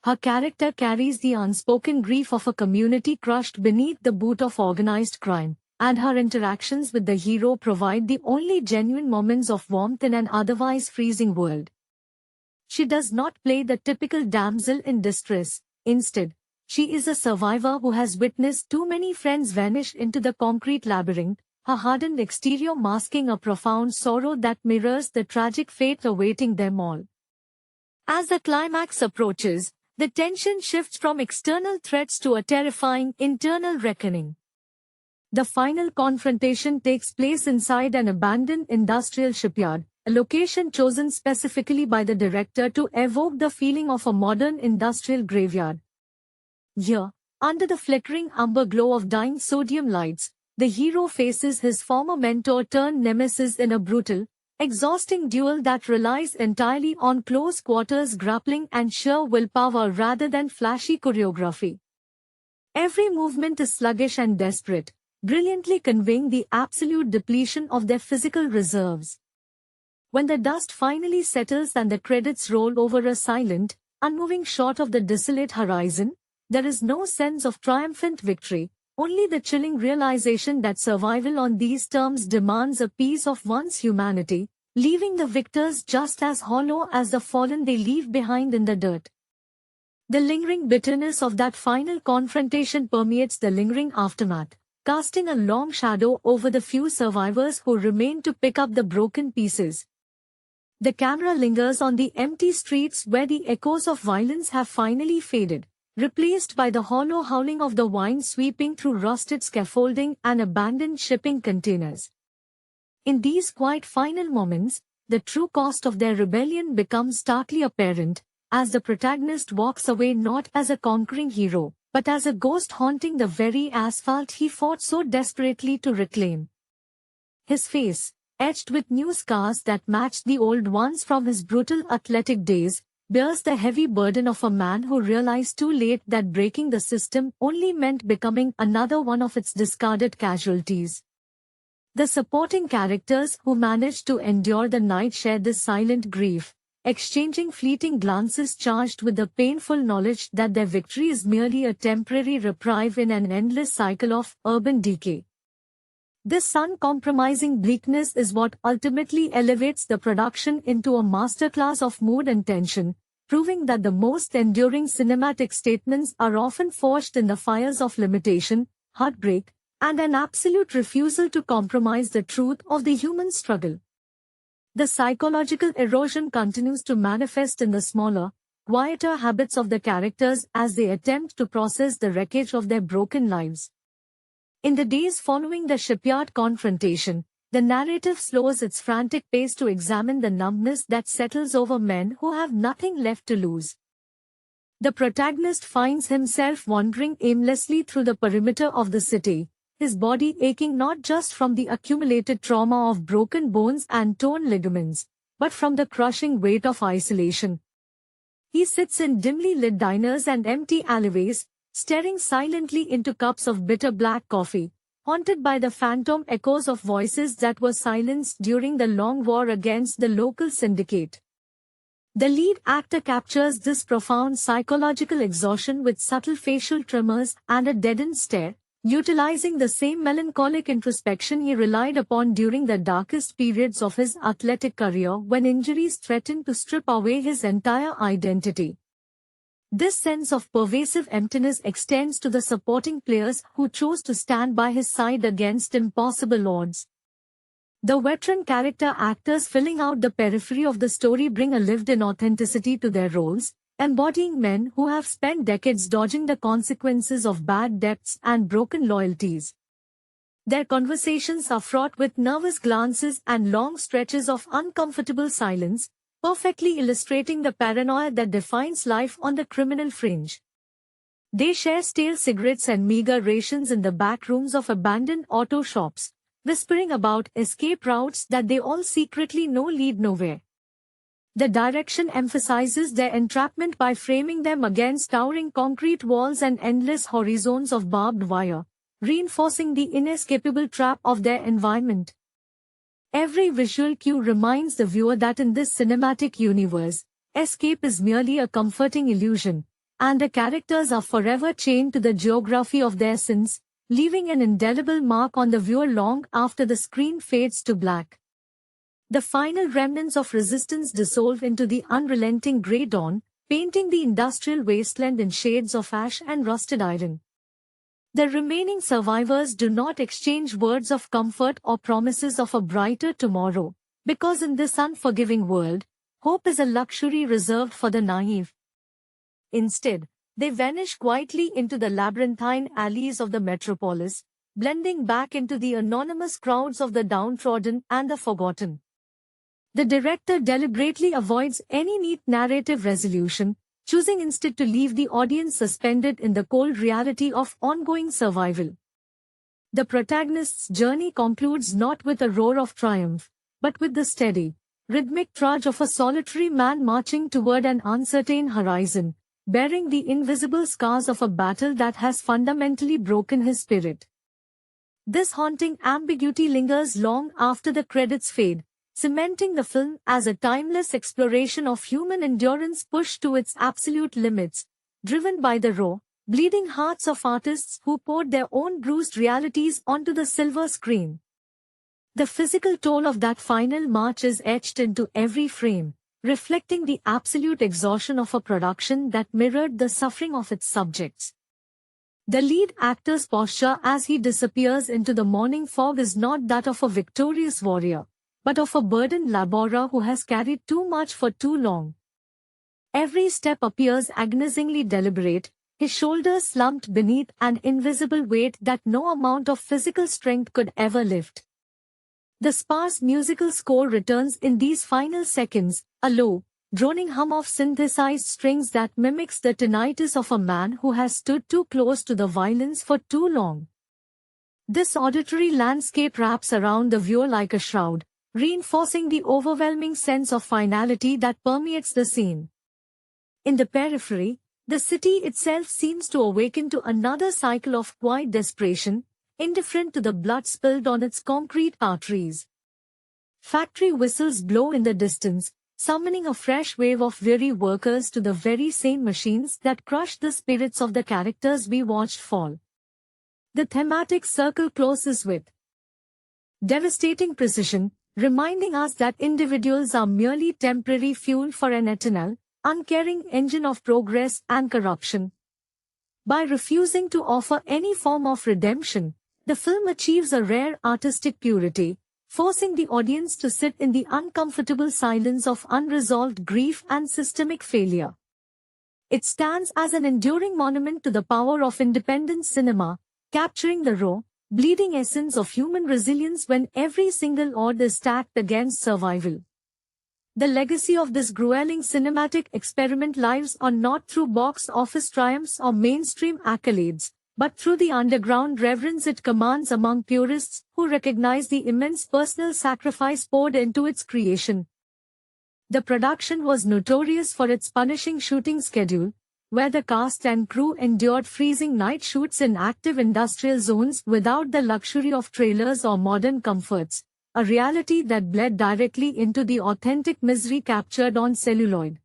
Her character carries the unspoken grief of a community crushed beneath the boot of organized crime, and her interactions with the hero provide the only genuine moments of warmth in an otherwise freezing world. She does not play the typical damsel in distress. Instead, she is a survivor who has witnessed too many friends vanish into the concrete labyrinth, her hardened exterior masking a profound sorrow that mirrors the tragic fate awaiting them all. As the climax approaches, the tension shifts from external threats to a terrifying internal reckoning. The final confrontation takes place inside an abandoned industrial shipyard, a location chosen specifically by the director to evoke the feeling of a modern industrial graveyard. Here, under the flickering amber glow of dying sodium lights, the hero faces his former mentor-turned-nemesis in a brutal, exhausting duel that relies entirely on close quarters grappling and sheer willpower rather than flashy choreography. Every movement is sluggish and desperate, brilliantly conveying the absolute depletion of their physical reserves. When the dust finally settles and the credits roll over a silent, unmoving shot of the desolate horizon, there is no sense of triumphant victory, only the chilling realization that survival on these terms demands a piece of one's humanity, leaving the victors just as hollow as the fallen they leave behind in the dirt. The lingering bitterness of that final confrontation permeates the lingering aftermath, casting a long shadow over the few survivors who remain to pick up the broken pieces. The camera lingers on the empty streets where the echoes of violence have finally faded, replaced by the hollow howling of the wind sweeping through rusted scaffolding and abandoned shipping containers. In these quiet final moments, the true cost of their rebellion becomes starkly apparent, as the protagonist walks away not as a conquering hero, but as a ghost haunting the very asphalt he fought so desperately to reclaim. His face, etched with new scars that matched the old ones from his brutal athletic days, bears the heavy burden of a man who realized too late that breaking the system only meant becoming another one of its discarded casualties. The supporting characters who managed to endure the night share this silent grief, exchanging fleeting glances charged with the painful knowledge that their victory is merely a temporary reprieve in an endless cycle of urban decay. This uncompromising bleakness is what ultimately elevates the production into a masterclass of mood and tension, proving that the most enduring cinematic statements are often forged in the fires of limitation, heartbreak, and an absolute refusal to compromise the truth of the human struggle. The psychological erosion continues to manifest in the smaller, quieter habits of the characters as they attempt to process the wreckage of their broken lives. In the days following the shipyard confrontation, the narrative slows its frantic pace to examine the numbness that settles over men who have nothing left to lose. The protagonist finds himself wandering aimlessly through the perimeter of the city, his body aching not just from the accumulated trauma of broken bones and torn ligaments, but from the crushing weight of isolation. He sits in dimly lit diners and empty alleyways, staring silently into cups of bitter black coffee, haunted by the phantom echoes of voices that were silenced during the long war against the local syndicate. The lead actor captures this profound psychological exhaustion with subtle facial tremors and a deadened stare, utilizing the same melancholic introspection he relied upon during the darkest periods of his athletic career when injuries threatened to strip away his entire identity. This sense of pervasive emptiness extends to the supporting players who chose to stand by his side against impossible odds. The veteran character actors filling out the periphery of the story bring a lived-in authenticity to their roles, embodying men who have spent decades dodging the consequences of bad debts and broken loyalties. Their conversations are fraught with nervous glances and long stretches of uncomfortable silence, perfectly illustrating the paranoia that defines life on the criminal fringe. They share stale cigarettes and meager rations in the back rooms of abandoned auto shops, whispering about escape routes that they all secretly know lead nowhere. The direction emphasizes their entrapment by framing them against towering concrete walls and endless horizons of barbed wire, reinforcing the inescapable trap of their environment. Every visual cue reminds the viewer that in this cinematic universe, escape is merely a comforting illusion, and the characters are forever chained to the geography of their sins, leaving an indelible mark on the viewer long after the screen fades to black. The final remnants of resistance dissolve into the unrelenting grey dawn, painting the industrial wasteland in shades of ash and rusted iron. The remaining survivors do not exchange words of comfort or promises of a brighter tomorrow, because in this unforgiving world, hope is a luxury reserved for the naive. Instead, they vanish quietly into the labyrinthine alleys of the metropolis, blending back into the anonymous crowds of the downtrodden and the forgotten. The director deliberately avoids any neat narrative resolution, choosing instead to leave the audience suspended in the cold reality of ongoing survival. The protagonist's journey concludes not with a roar of triumph, but with the steady, rhythmic trudge of a solitary man marching toward an uncertain horizon, bearing the invisible scars of a battle that has fundamentally broken his spirit. This haunting ambiguity lingers long after the credits fade, cementing the film as a timeless exploration of human endurance pushed to its absolute limits, driven by the raw, bleeding hearts of artists who poured their own bruised realities onto the silver screen. The physical toll of that final march is etched into every frame, reflecting the absolute exhaustion of a production that mirrored the suffering of its subjects. The lead actor's posture as he disappears into the morning fog is not that of a victorious warrior, but of a burdened laborer who has carried too much for too long. Every step appears agonizingly deliberate, his shoulders slumped beneath an invisible weight that no amount of physical strength could ever lift. The sparse musical score returns in these final seconds, a low, droning hum of synthesized strings that mimics the tinnitus of a man who has stood too close to the violence for too long. This auditory landscape wraps around the viewer like a shroud, reinforcing the overwhelming sense of finality that permeates the scene. In the periphery, the city itself seems to awaken to another cycle of quiet desperation, indifferent to the blood spilled on its concrete arteries. Factory whistles blow in the distance, summoning a fresh wave of weary workers to the very same machines that crushed the spirits of the characters we watched fall. The thematic circle closes with devastating precision, reminding us that individuals are merely temporary fuel for an eternal, uncaring engine of progress and corruption. By refusing to offer any form of redemption, the film achieves a rare artistic purity, forcing the audience to sit in the uncomfortable silence of unresolved grief and systemic failure. It stands as an enduring monument to the power of independent cinema, capturing the raw, bleeding essence of human resilience when every single odd is stacked against survival. The legacy of this grueling cinematic experiment lives on not through box office triumphs or mainstream accolades, but through the underground reverence it commands among purists who recognize the immense personal sacrifice poured into its creation. The production was notorious for its punishing shooting schedule, where the cast and crew endured freezing night shoots in active industrial zones without the luxury of trailers or modern comforts, a reality that bled directly into the authentic misery captured on celluloid.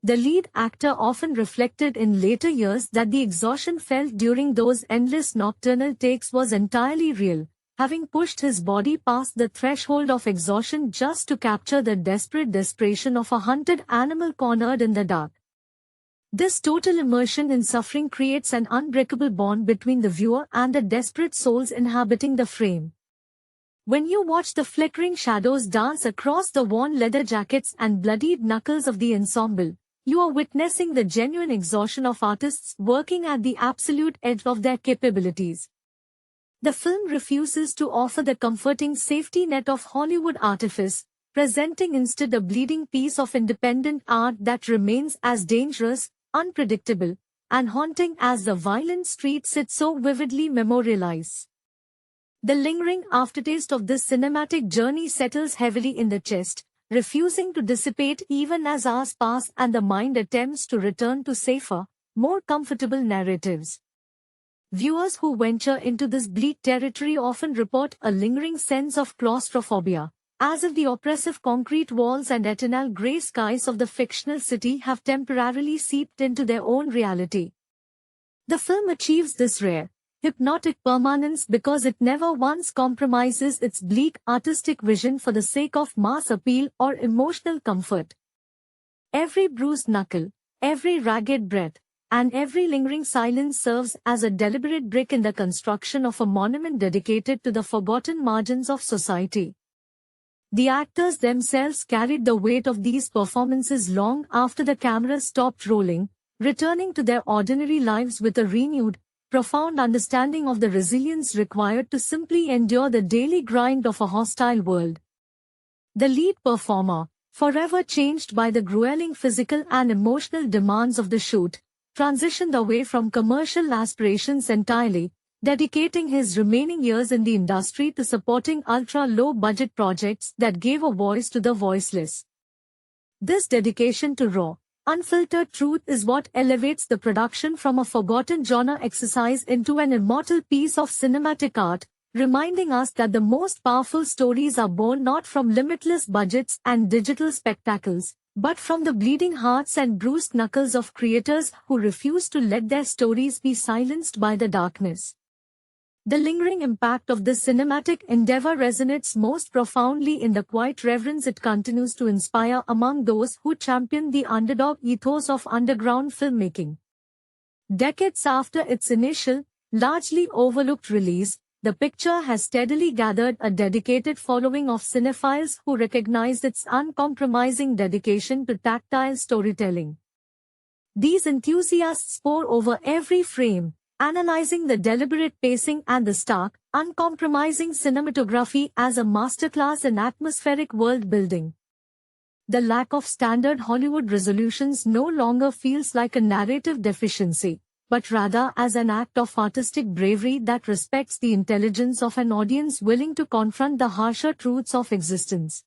The lead actor often reflected in later years that the exhaustion felt during those endless nocturnal takes was entirely real, having pushed his body past the threshold of exhaustion just to capture the desperate desperation of a hunted animal cornered in the dark. This total immersion in suffering creates an unbreakable bond between the viewer and the desperate souls inhabiting the frame. When you watch the flickering shadows dance across the worn leather jackets and bloodied knuckles of the ensemble, you are witnessing the genuine exhaustion of artists working at the absolute edge of their capabilities. The film refuses to offer the comforting safety net of Hollywood artifice, presenting instead a bleeding piece of independent art that remains as dangerous, unpredictable, and haunting as the violent streets it so vividly memorializes. The lingering aftertaste of this cinematic journey settles heavily in the chest, refusing to dissipate even as hours pass and the mind attempts to return to safer, more comfortable narratives. Viewers who venture into this bleak territory often report a lingering sense of claustrophobia, as if the oppressive concrete walls and eternal grey skies of the fictional city have temporarily seeped into their own reality. The film achieves this rare, hypnotic permanence because it never once compromises its bleak artistic vision for the sake of mass appeal or emotional comfort. Every bruised knuckle, every ragged breath, and every lingering silence serves as a deliberate brick in the construction of a monument dedicated to the forgotten margins of society. The actors themselves carried the weight of these performances long after the camera stopped rolling, returning to their ordinary lives with a renewed, profound understanding of the resilience required to simply endure the daily grind of a hostile world. The lead performer, forever changed by the grueling physical and emotional demands of the shoot, transitioned away from commercial aspirations entirely, dedicating his remaining years in the industry to supporting ultra-low-budget projects that gave a voice to the voiceless. This dedication to raw, unfiltered truth is what elevates the production from a forgotten genre exercise into an immortal piece of cinematic art, reminding us that the most powerful stories are born not from limitless budgets and digital spectacles, but from the bleeding hearts and bruised knuckles of creators who refuse to let their stories be silenced by the darkness. The lingering impact of this cinematic endeavor resonates most profoundly in the quiet reverence it continues to inspire among those who champion the underdog ethos of underground filmmaking. Decades after its initial, largely overlooked release, the picture has steadily gathered a dedicated following of cinephiles who recognize its uncompromising dedication to tactile storytelling. These enthusiasts pore over every frame, analyzing the deliberate pacing and the stark, uncompromising cinematography as a masterclass in atmospheric world-building. The lack of standard Hollywood resolutions no longer feels like a narrative deficiency, but rather as an act of artistic bravery that respects the intelligence of an audience willing to confront the harsher truths of existence.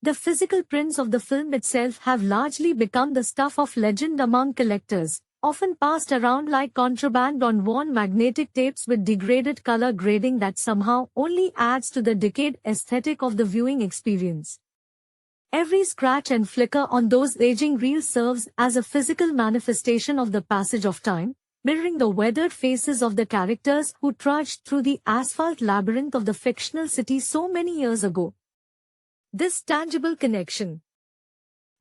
The physical prints of the film itself have largely become the stuff of legend among collectors, often passed around like contraband on worn magnetic tapes with degraded color grading that somehow only adds to the decayed aesthetic of the viewing experience. Every scratch and flicker on those aging reels serves as a physical manifestation of the passage of time, mirroring the weathered faces of the characters who trudged through the asphalt labyrinth of the fictional city so many years ago. This tangible connection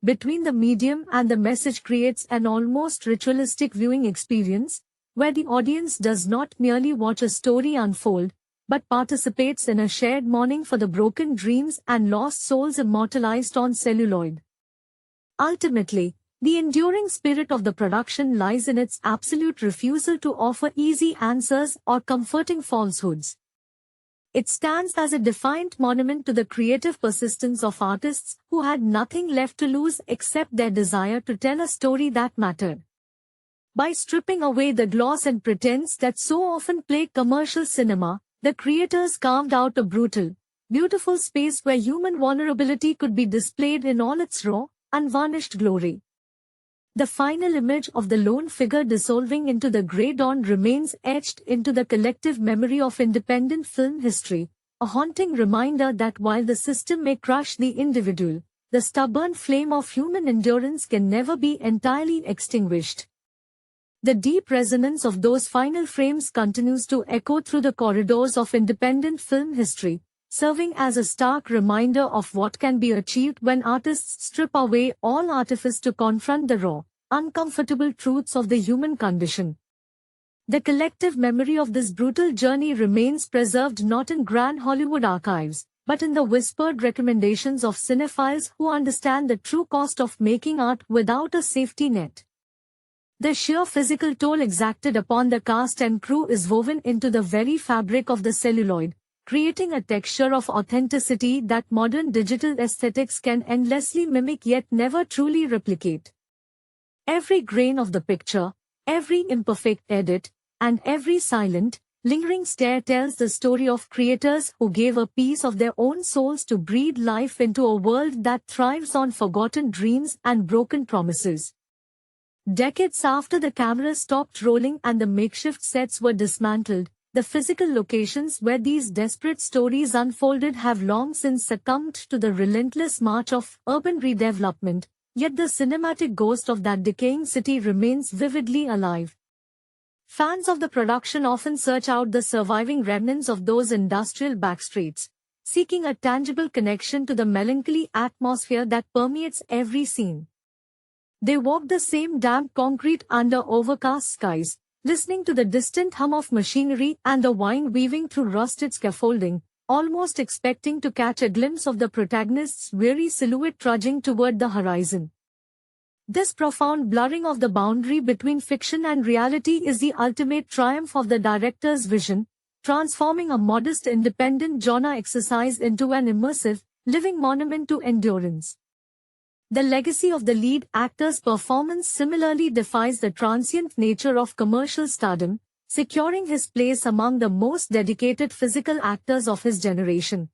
between the medium and the message creates an almost ritualistic viewing experience, where the audience does not merely watch a story unfold, but participates in a shared mourning for the broken dreams and lost souls immortalized on celluloid. Ultimately, the enduring spirit of the production lies in its absolute refusal to offer easy answers or comforting falsehoods. It stands as a defiant monument to the creative persistence of artists who had nothing left to lose except their desire to tell a story that mattered. By stripping away the gloss and pretense that so often plague commercial cinema, the creators carved out a brutal, beautiful space where human vulnerability could be displayed in all its raw, unvarnished glory. The final image of the lone figure dissolving into the grey dawn remains etched into the collective memory of independent film history, a haunting reminder that while the system may crush the individual, the stubborn flame of human endurance can never be entirely extinguished. The deep resonance of those final frames continues to echo through the corridors of independent film history, serving as a stark reminder of what can be achieved when artists strip away all artifice to confront the raw, uncomfortable truths of the human condition. The collective memory of this brutal journey remains preserved not in grand Hollywood archives, but in the whispered recommendations of cinephiles who understand the true cost of making art without a safety net. The sheer physical toll exacted upon the cast and crew is woven into the very fabric of the celluloid, creating a texture of authenticity that modern digital aesthetics can endlessly mimic yet never truly replicate. Every grain of the picture, every imperfect edit, and every silent, lingering stare tells the story of creators who gave a piece of their own souls to breathe life into a world that thrives on forgotten dreams and broken promises. Decades after the camera stopped rolling and the makeshift sets were dismantled, the physical locations where these desperate stories unfolded have long since succumbed to the relentless march of urban redevelopment, yet the cinematic ghost of that decaying city remains vividly alive. Fans of the production often search out the surviving remnants of those industrial backstreets, seeking a tangible connection to the melancholy atmosphere that permeates every scene. They walk the same damp concrete under overcast skies, listening to the distant hum of machinery and the wind weaving through rusted scaffolding, almost expecting to catch a glimpse of the protagonist's weary silhouette trudging toward the horizon. This profound blurring of the boundary between fiction and reality is the ultimate triumph of the director's vision, transforming a modest independent genre exercise into an immersive, living monument to endurance. The legacy of the lead actor's performance similarly defies the transient nature of commercial stardom, securing his place among the most dedicated physical actors of his generation.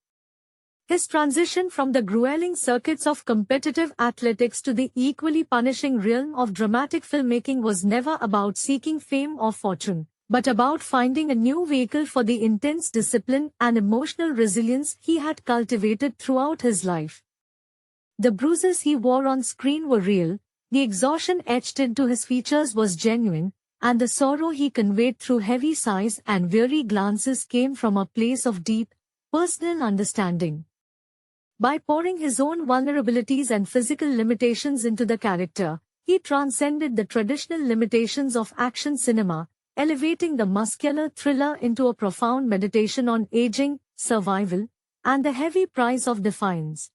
His transition from the grueling circuits of competitive athletics to the equally punishing realm of dramatic filmmaking was never about seeking fame or fortune, but about finding a new vehicle for the intense discipline and emotional resilience he had cultivated throughout his life. The bruises he wore on screen were real, the exhaustion etched into his features was genuine, and the sorrow he conveyed through heavy sighs and weary glances came from a place of deep, personal understanding. By pouring his own vulnerabilities and physical limitations into the character, he transcended the traditional limitations of action cinema, elevating the muscular thriller into a profound meditation on aging, survival, and the heavy price of defiance.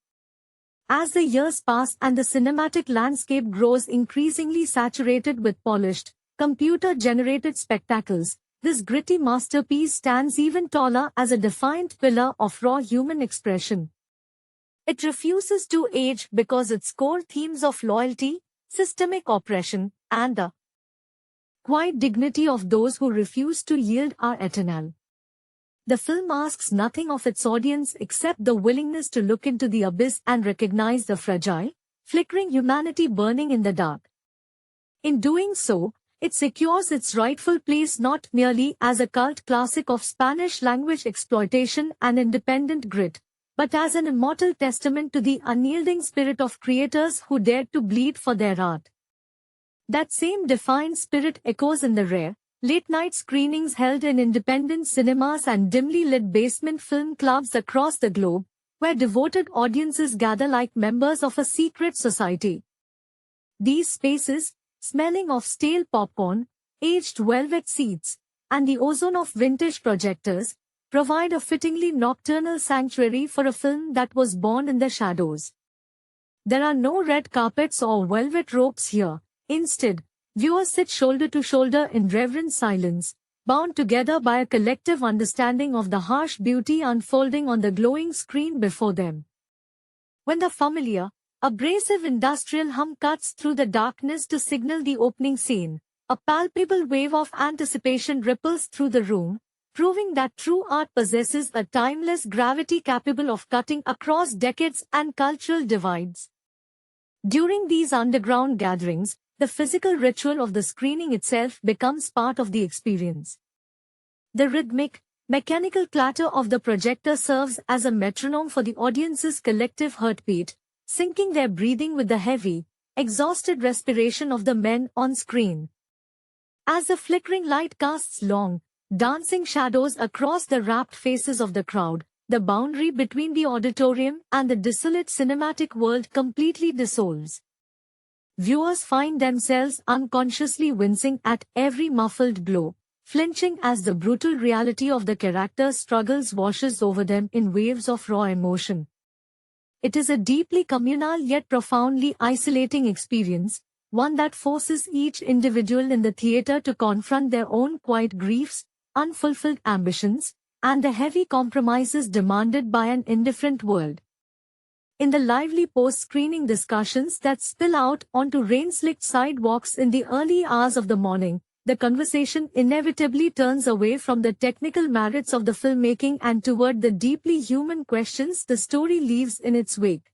As the years pass and the cinematic landscape grows increasingly saturated with polished, computer-generated spectacles, this gritty masterpiece stands even taller as a defiant pillar of raw human expression. It refuses to age because its core themes of loyalty, systemic oppression, and the quiet dignity of those who refuse to yield are eternal. The film asks nothing of its audience except the willingness to look into the abyss and recognize the fragile, flickering humanity burning in the dark. In doing so, it secures its rightful place not merely as a cult classic of Spanish-language exploitation and independent grit, but as an immortal testament to the unyielding spirit of creators who dared to bleed for their art. That same defiant spirit echoes in the rare, late-night screenings held in independent cinemas and dimly lit basement film clubs across the globe, where devoted audiences gather like members of a secret society. These spaces, smelling of stale popcorn, aged velvet seats, and the ozone of vintage projectors, provide a fittingly nocturnal sanctuary for a film that was born in the shadows. There are no red carpets or velvet ropes here. Instead, viewers sit shoulder to shoulder in reverent silence, bound together by a collective understanding of the harsh beauty unfolding on the glowing screen before them. When the familiar, abrasive industrial hum cuts through the darkness to signal the opening scene, a palpable wave of anticipation ripples through the room, proving that true art possesses a timeless gravity capable of cutting across decades and cultural divides. During these underground gatherings, the physical ritual of the screening itself becomes part of the experience. The rhythmic, mechanical clatter of the projector serves as a metronome for the audience's collective heartbeat, syncing their breathing with the heavy, exhausted respiration of the men on screen. As the flickering light casts long, dancing shadows across the rapt faces of the crowd, the boundary between the auditorium and the desolate cinematic world completely dissolves. Viewers find themselves unconsciously wincing at every muffled blow, flinching as the brutal reality of the characters' struggles washes over them in waves of raw emotion. It is a deeply communal yet profoundly isolating experience, one that forces each individual in the theater to confront their own quiet griefs, unfulfilled ambitions, and the heavy compromises demanded by an indifferent world. In the lively post-screening discussions that spill out onto rain-slicked sidewalks in the early hours of the morning, the conversation inevitably turns away from the technical merits of the filmmaking and toward the deeply human questions the story leaves in its wake.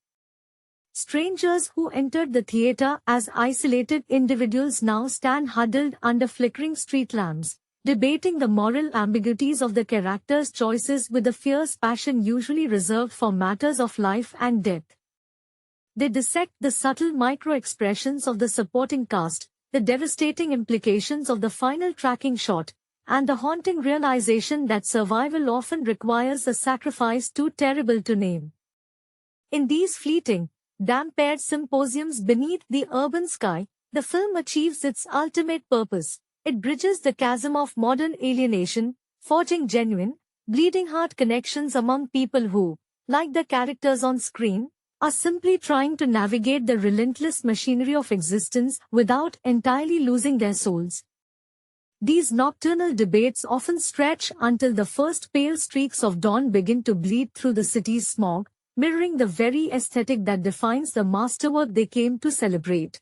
Strangers who entered the theater as isolated individuals now stand huddled under flickering street lamps, debating the moral ambiguities of the characters' choices with the fierce passion usually reserved for matters of life and death. They dissect the subtle micro-expressions of the supporting cast, the devastating implications of the final tracking shot, and the haunting realization that survival often requires a sacrifice too terrible to name. In these fleeting, damp-aired symposiums beneath the urban sky, the film achieves its ultimate purpose. It bridges the chasm of modern alienation, forging genuine, bleeding-heart connections among people who, like the characters on screen, are simply trying to navigate the relentless machinery of existence without entirely losing their souls. These nocturnal debates often stretch until the first pale streaks of dawn begin to bleed through the city's smog, mirroring the very aesthetic that defines the masterwork they came to celebrate.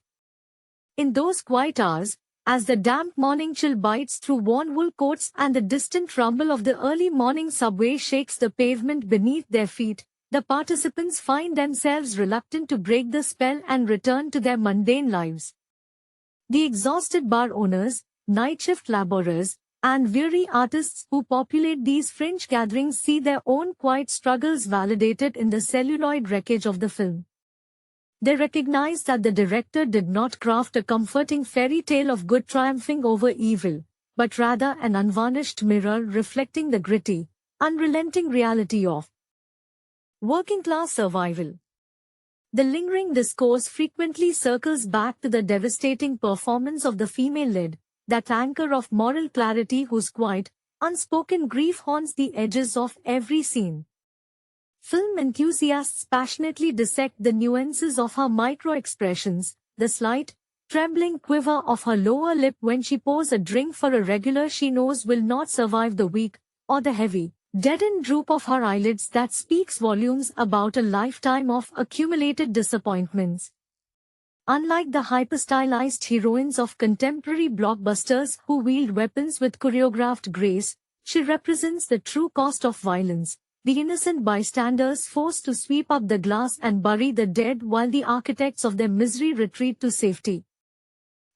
In those quiet hours, as the damp morning chill bites through worn wool coats and the distant rumble of the early morning subway shakes the pavement beneath their feet, the participants find themselves reluctant to break the spell and return to their mundane lives. The exhausted bar owners, night shift laborers, and weary artists who populate these fringe gatherings see their own quiet struggles validated in the celluloid wreckage of the film. They recognize that the director did not craft a comforting fairy tale of good triumphing over evil, but rather an unvarnished mirror reflecting the gritty, unrelenting reality of working-class survival. The lingering discourse frequently circles back to the devastating performance of the female lead, that anchor of moral clarity whose quiet, unspoken grief haunts the edges of every scene. Film enthusiasts passionately dissect the nuances of her micro-expressions, the slight, trembling quiver of her lower lip when she pours a drink for a regular she knows will not survive the week, or the heavy, deadened droop of her eyelids that speaks volumes about a lifetime of accumulated disappointments. Unlike the hyper-stylized heroines of contemporary blockbusters who wield weapons with choreographed grace, she represents the true cost of violence, the innocent bystanders forced to sweep up the glass and bury the dead while the architects of their misery retreat to safety.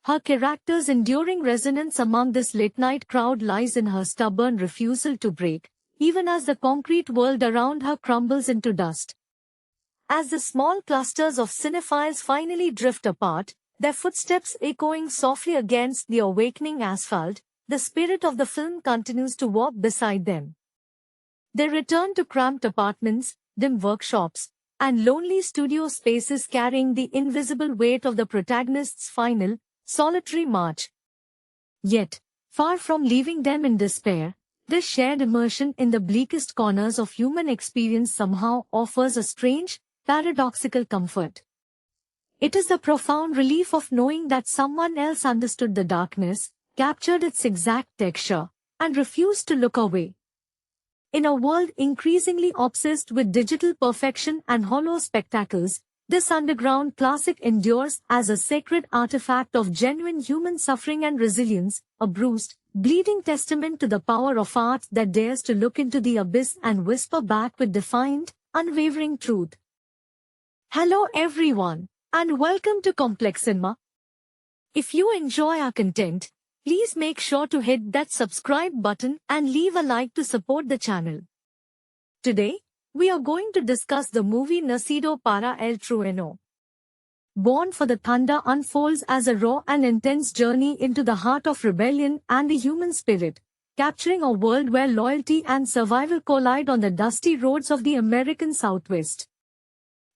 Her character's enduring resonance among this late-night crowd lies in her stubborn refusal to break, even as the concrete world around her crumbles into dust. As the small clusters of cinephiles finally drift apart, their footsteps echoing softly against the awakening asphalt, the spirit of the film continues to walk beside them. They return to cramped apartments, dim workshops, and lonely studio spaces carrying the invisible weight of the protagonist's final, solitary march. Yet, far from leaving them in despair, this shared immersion in the bleakest corners of human experience somehow offers a strange, paradoxical comfort. It is the profound relief of knowing that someone else understood the darkness, captured its exact texture, and refused to look away. In a world increasingly obsessed with digital perfection and hollow spectacles, this underground classic endures as a sacred artifact of genuine human suffering and resilience, a bruised, bleeding testament to the power of art that dares to look into the abyss and whisper back with defiant, unwavering truth. Hello everyone, and welcome to Complex Cinema. If you enjoy our content, please make sure to hit that subscribe button and leave a like to support the channel. Today, we are going to discuss the movie Nacido para el Trueno. Born for the Thunder unfolds as a raw and intense journey into the heart of rebellion and the human spirit, capturing a world where loyalty and survival collide on the dusty roads of the American Southwest.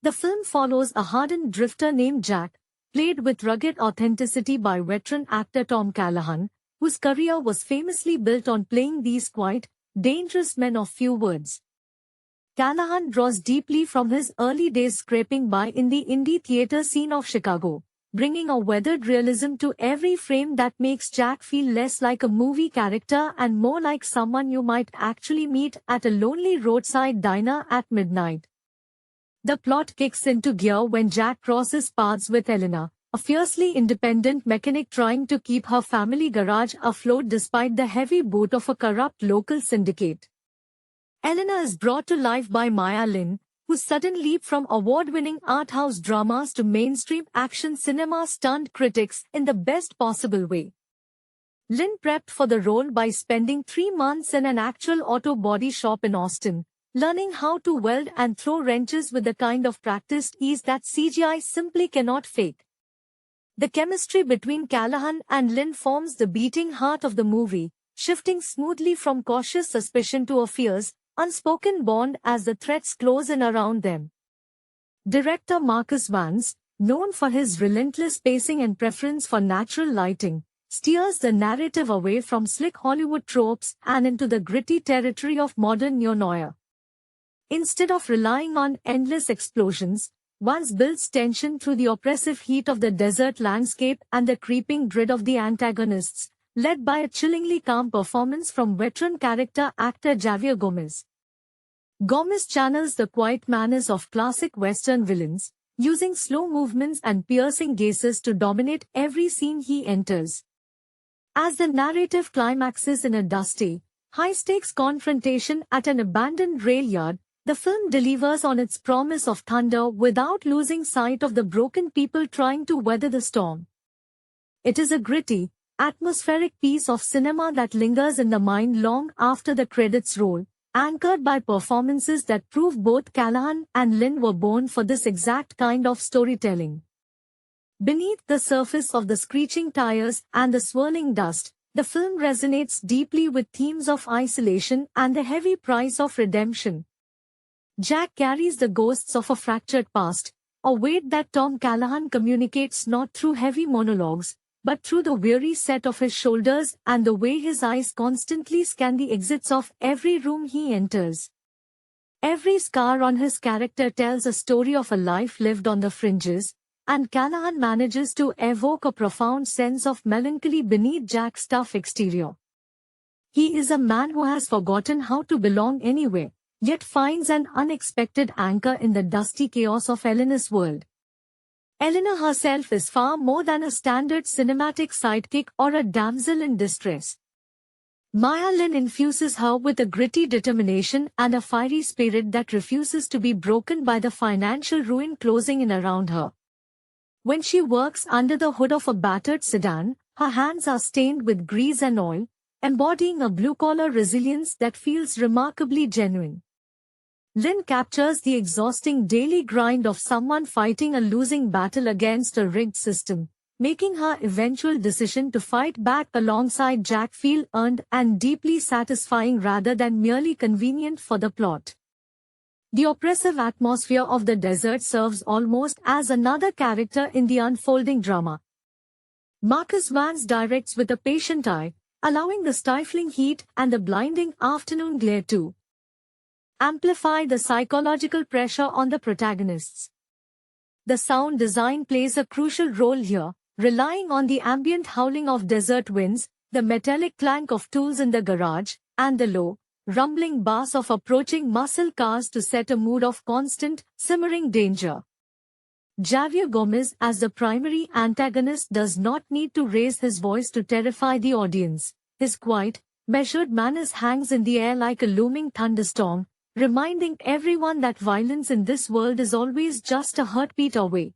The film follows a hardened drifter named Jack, played with rugged authenticity by veteran actor Tom Callahan, whose career was famously built on playing these quiet, dangerous men of few words. Callahan draws deeply from his early days scraping by in the indie theater scene of Chicago, bringing a weathered realism to every frame that makes Jack feel less like a movie character and more like someone you might actually meet at a lonely roadside diner at midnight. The plot kicks into gear when Jack crosses paths with Elena, a fiercely independent mechanic trying to keep her family garage afloat despite the heavy boot of a corrupt local syndicate. Elena is brought to life by Maya Lin, whose sudden leap from award-winning art house dramas to mainstream action cinema stunned critics in the best possible way. Lin prepped for the role by spending 3 months in an actual auto body shop in Austin, learning how to weld and throw wrenches with the kind of practiced ease that CGI simply cannot fake. The chemistry between Callahan and Lin forms the beating heart of the movie, shifting smoothly from cautious suspicion to a fierce, unspoken bond as the threats close in around them. Director Marcus Vance, known for his relentless pacing and preference for natural lighting, steers the narrative away from slick Hollywood tropes and into the gritty territory of modern neo-noir. Instead of relying on endless explosions, Vance builds tension through the oppressive heat of the desert landscape and the creeping dread of the antagonists, led by a chillingly calm performance from veteran character actor Javier Gomez. Gomez channels the quiet manners of classic Western villains, using slow movements and piercing gazes to dominate every scene he enters. As the narrative climaxes in a dusty, high-stakes confrontation at an abandoned rail yard, the film delivers on its promise of thunder without losing sight of the broken people trying to weather the storm. It is a gritty, atmospheric piece of cinema that lingers in the mind long after the credits roll, anchored by performances that prove both Callahan and Lynn were born for this exact kind of storytelling. Beneath the surface of the screeching tires and the swirling dust, the film resonates deeply with themes of isolation and the heavy price of redemption. Jack carries the ghosts of a fractured past, a weight that Tom Callahan communicates not through heavy monologues, but through the weary set of his shoulders and the way his eyes constantly scan the exits of every room he enters. Every scar on his character tells a story of a life lived on the fringes, and Callahan manages to evoke a profound sense of melancholy beneath Jack's tough exterior. He is a man who has forgotten how to belong anywhere, yet finds an unexpected anchor in the dusty chaos of Eleanor's world. Eleanor herself is far more than a standard cinematic sidekick or a damsel in distress. Maya Lin infuses her with a gritty determination and a fiery spirit that refuses to be broken by the financial ruin closing in around her. When she works under the hood of a battered sedan, her hands are stained with grease and oil, embodying a blue-collar resilience that feels remarkably genuine. Lynn captures the exhausting daily grind of someone fighting a losing battle against a rigged system, making her eventual decision to fight back alongside Jack feel earned and deeply satisfying rather than merely convenient for the plot. The oppressive atmosphere of the desert serves almost as another character in the unfolding drama. Marcus Vance directs with a patient eye, allowing the stifling heat and the blinding afternoon glare to amplify the psychological pressure on the protagonists. The sound design plays a crucial role here, relying on the ambient howling of desert winds, the metallic clank of tools in the garage, and the low, rumbling bass of approaching muscle cars to set a mood of constant, simmering danger. Javier Gomez as the primary antagonist does not need to raise his voice to terrify the audience. His quiet, measured manners hangs in the air like a looming thunderstorm, reminding everyone that violence in this world is always just a heartbeat away.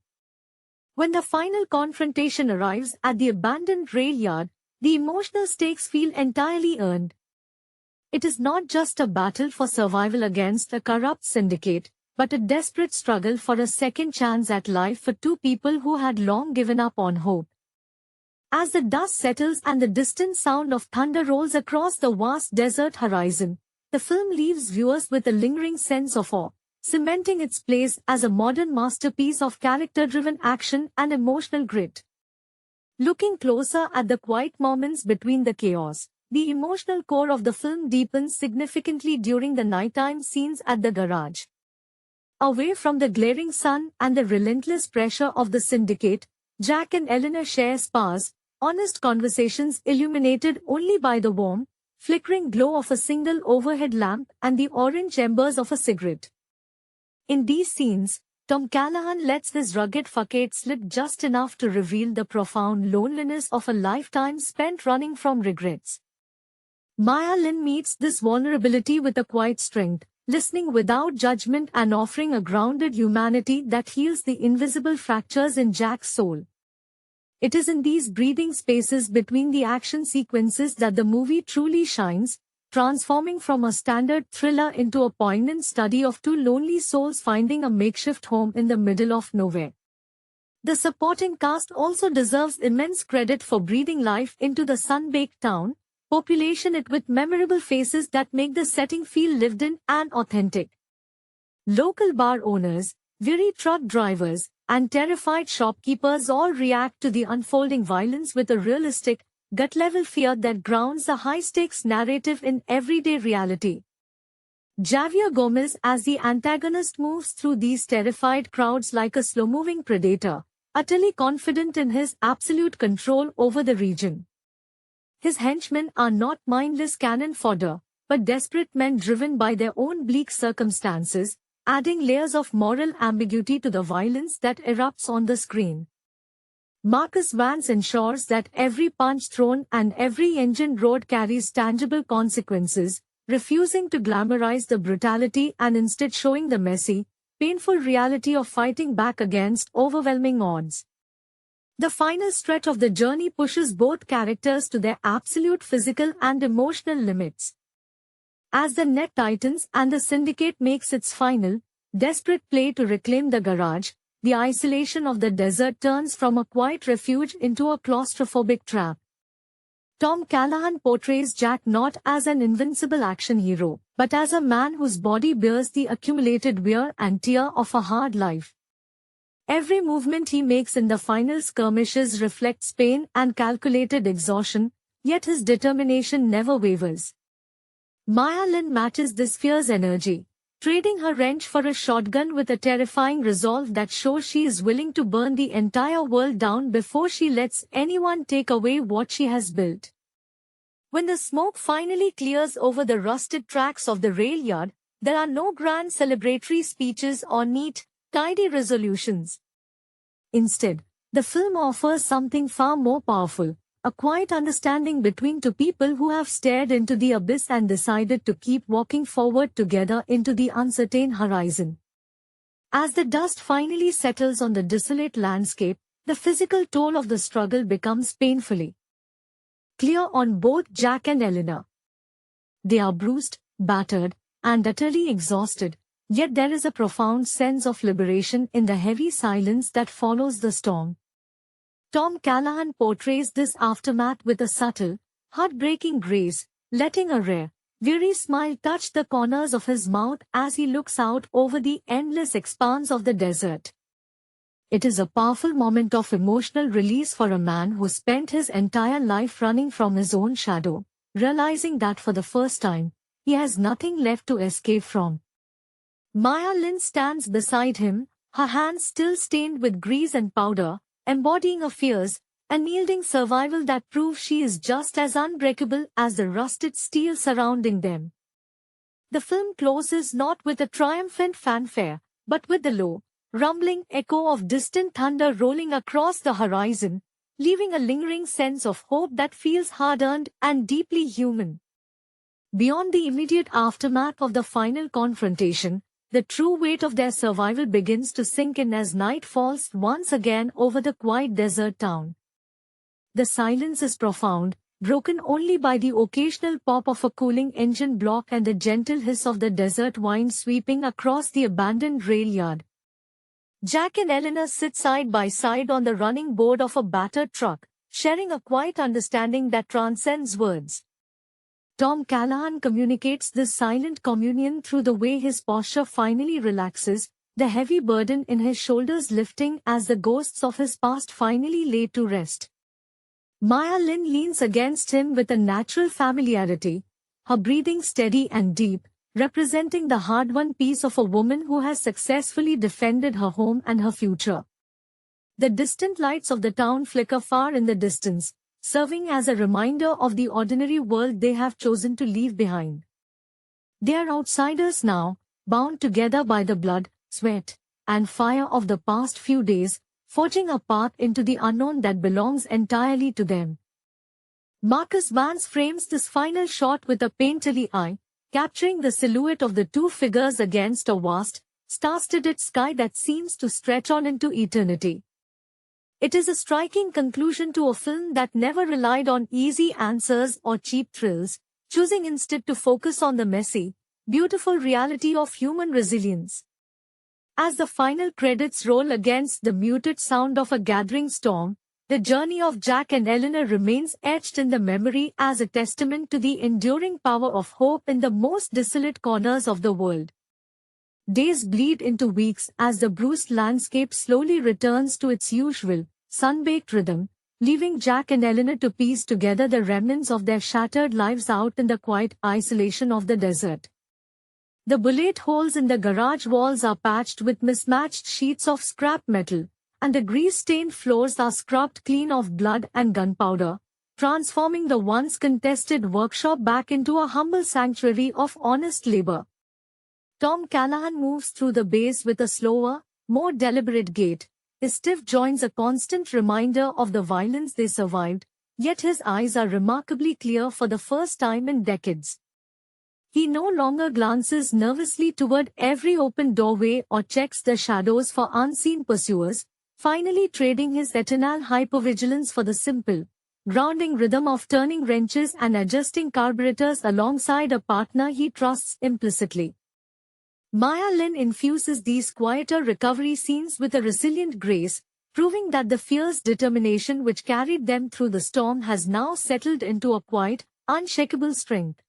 When the final confrontation arrives at the abandoned rail yard, the emotional stakes feel entirely earned. It is not just a battle for survival against a corrupt syndicate, but a desperate struggle for a second chance at life for two people who had long given up on hope. As the dust settles and the distant sound of thunder rolls across the vast desert horizon, the film leaves viewers with a lingering sense of awe, cementing its place as a modern masterpiece of character-driven action and emotional grit. Looking closer at the quiet moments between the chaos, the emotional core of the film deepens significantly during the nighttime scenes at the garage. Away from the glaring sun and the relentless pressure of the syndicate, Jack and Eleanor share sparse, honest conversations illuminated only by the warm, flickering glow of a single overhead lamp and the orange embers of a cigarette. In these scenes, Tom Callahan lets his rugged facade slip just enough to reveal the profound loneliness of a lifetime spent running from regrets. Maya Lin meets this vulnerability with a quiet strength, listening without judgment and offering a grounded humanity that heals the invisible fractures in Jack's soul. It is in these breathing spaces between the action sequences that the movie truly shines, transforming from a standard thriller into a poignant study of two lonely souls finding a makeshift home in the middle of nowhere. The supporting cast also deserves immense credit for breathing life into the sun-baked town, population it with memorable faces that make the setting feel lived in and authentic. Local bar owners, weary truck drivers, and terrified shopkeepers all react to the unfolding violence with a realistic, gut-level fear that grounds the high-stakes narrative in everyday reality. Javier Gomez as the antagonist moves through these terrified crowds like a slow-moving predator, utterly confident in his absolute control over the region. His henchmen are not mindless cannon fodder, but desperate men driven by their own bleak circumstances, adding layers of moral ambiguity to the violence that erupts on the screen. Marcus Vance ensures that every punch thrown and every engine roared carries tangible consequences, refusing to glamorize the brutality and instead showing the messy, painful reality of fighting back against overwhelming odds. The final stretch of the journey pushes both characters to their absolute physical and emotional limits. As the net tightens and the syndicate makes its final, desperate play to reclaim the garage, the isolation of the desert turns from a quiet refuge into a claustrophobic trap. Tom Callahan portrays Jack not as an invincible action hero, but as a man whose body bears the accumulated wear and tear of a hard life. Every movement he makes in the final skirmishes reflects pain and calculated exhaustion, yet his determination never wavers. Maya Lin matches this fierce energy, trading her wrench for a shotgun with a terrifying resolve that shows she is willing to burn the entire world down before she lets anyone take away what she has built. When the smoke finally clears over the rusted tracks of the rail yard, there are no grand celebratory speeches or neat, tidy resolutions. Instead, the film offers something far more powerful, a quiet understanding between two people who have stared into the abyss and decided to keep walking forward together into the uncertain horizon. As the dust finally settles on the desolate landscape, the physical toll of the struggle becomes painfully clear on both Jack and Eleanor. They are bruised, battered, and utterly exhausted, yet there is a profound sense of liberation in the heavy silence that follows the storm. Tom Callahan portrays this aftermath with a subtle, heartbreaking grace, letting a rare, weary smile touch the corners of his mouth as he looks out over the endless expanse of the desert. It is a powerful moment of emotional release for a man who spent his entire life running from his own shadow, realizing that for the first time, he has nothing left to escape from. Maya Lin stands beside him, her hands still stained with grease and powder, embodying a fierce, unyielding survival that proves she is just as unbreakable as the rusted steel surrounding them. The film closes not with a triumphant fanfare, but with the low, rumbling echo of distant thunder rolling across the horizon, leaving a lingering sense of hope that feels hard-earned and deeply human. Beyond the immediate aftermath of the final confrontation, the true weight of their survival begins to sink in as night falls once again over the quiet desert town. The silence is profound, broken only by the occasional pop of a cooling engine block and the gentle hiss of the desert wind sweeping across the abandoned rail yard. Jack and Eleanor sit side by side on the running board of a battered truck, sharing a quiet understanding that transcends words. Tom Callahan communicates this silent communion through the way his posture finally relaxes, the heavy burden in his shoulders lifting as the ghosts of his past finally lay to rest. Maya Lin leans against him with a natural familiarity, her breathing steady and deep, representing the hard-won peace of a woman who has successfully defended her home and her future. The distant lights of the town flicker far in the distance, serving as a reminder of the ordinary world they have chosen to leave behind. They are outsiders now, bound together by the blood, sweat, and fire of the past few days, forging a path into the unknown that belongs entirely to them. Marcus Vance frames this final shot with a painterly eye, capturing the silhouette of the two figures against a vast, star-studded sky that seems to stretch on into eternity. It is a striking conclusion to a film that never relied on easy answers or cheap thrills, choosing instead to focus on the messy, beautiful reality of human resilience. As the final credits roll against the muted sound of a gathering storm, the journey of Jack and Eleanor remains etched in the memory as a testament to the enduring power of hope in the most desolate corners of the world. Days bleed into weeks as the bruised landscape slowly returns to its usual, sun-baked rhythm, leaving Jack and Eleanor to piece together the remnants of their shattered lives out in the quiet isolation of the desert. The bullet holes in the garage walls are patched with mismatched sheets of scrap metal, and the grease-stained floors are scrubbed clean of blood and gunpowder, transforming the once contested workshop back into a humble sanctuary of honest labor. Tom Callahan moves through the base with a slower, more deliberate gait, his stiff joints a constant reminder of the violence they survived, yet his eyes are remarkably clear for the first time in decades. He no longer glances nervously toward every open doorway or checks the shadows for unseen pursuers, finally trading his eternal hypervigilance for the simple, grounding rhythm of turning wrenches and adjusting carburetors alongside a partner he trusts implicitly. Maya Lin infuses these quieter recovery scenes with a resilient grace, proving that the fierce determination which carried them through the storm has now settled into a quiet, unshakable strength.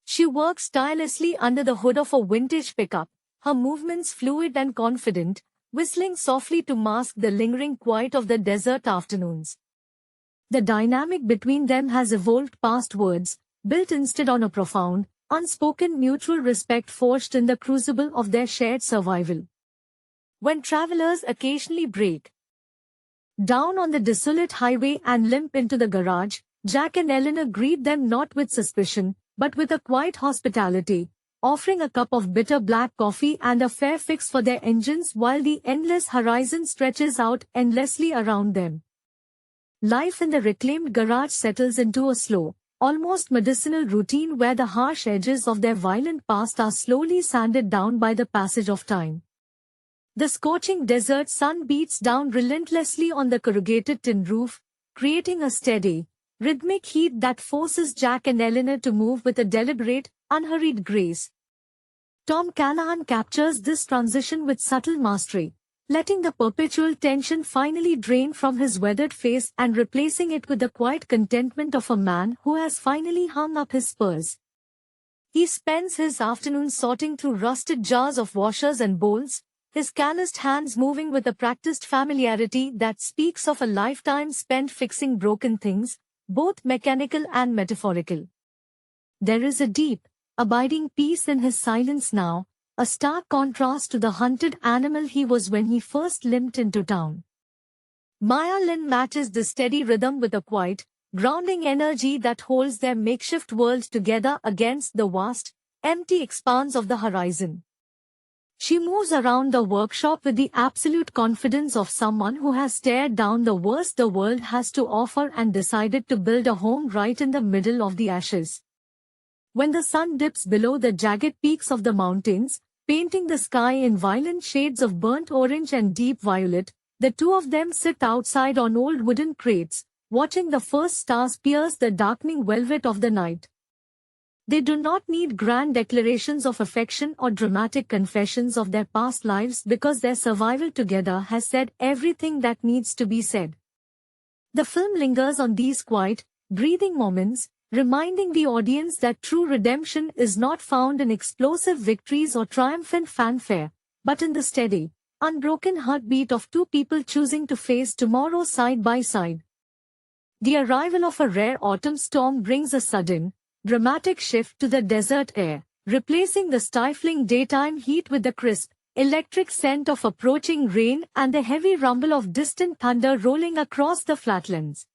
She works tirelessly under the hood of a vintage pickup, her movements fluid and confident, whistling softly to mask the lingering quiet of the desert afternoons. The dynamic between them has evolved past words, built instead on a profound, unspoken mutual respect forged in the crucible of their shared survival. When travelers occasionally break down on the desolate highway and limp into the garage, Jack and Eleanor greet them not with suspicion, but with a quiet hospitality, offering a cup of bitter black coffee and a fair fix for their engines while the endless horizon stretches out endlessly around them. Life in the reclaimed garage settles into a slow, almost medicinal routine where the harsh edges of their violent past are slowly sanded down by the passage of time. The scorching desert sun beats down relentlessly on the corrugated tin roof, creating a steady, rhythmic heat that forces Jack and Eleanor to move with a deliberate, unhurried grace. Tom Callahan captures this transition with subtle mastery, letting the perpetual tension finally drain from his weathered face and replacing it with the quiet contentment of a man who has finally hung up his spurs. He spends his afternoons sorting through rusted jars of washers and bowls, his calloused hands moving with a practiced familiarity that speaks of a lifetime spent fixing broken things, both mechanical and metaphorical. There is a deep, abiding peace in his silence now, a stark contrast to the hunted animal he was when he first limped into town. Maya Lin matches the steady rhythm with a quiet, grounding energy that holds their makeshift world together against the vast, empty expanse of the horizon. She moves around the workshop with the absolute confidence of someone who has stared down the worst the world has to offer and decided to build a home right in the middle of the ashes. When the sun dips below the jagged peaks of the mountains, painting the sky in violent shades of burnt orange and deep violet, the two of them sit outside on old wooden crates, watching the first stars pierce the darkening velvet of the night. They do not need grand declarations of affection or dramatic confessions of their past lives because their survival together has said everything that needs to be said. The film lingers on these quiet, breathing moments, reminding the audience that true redemption is not found in explosive victories or triumphant fanfare, but in the steady, unbroken heartbeat of two people choosing to face tomorrow side by side. The arrival of a rare autumn storm brings a sudden, dramatic shift to the desert air, replacing the stifling daytime heat with the crisp, electric scent of approaching rain and the heavy rumble of distant thunder rolling across the flatlands.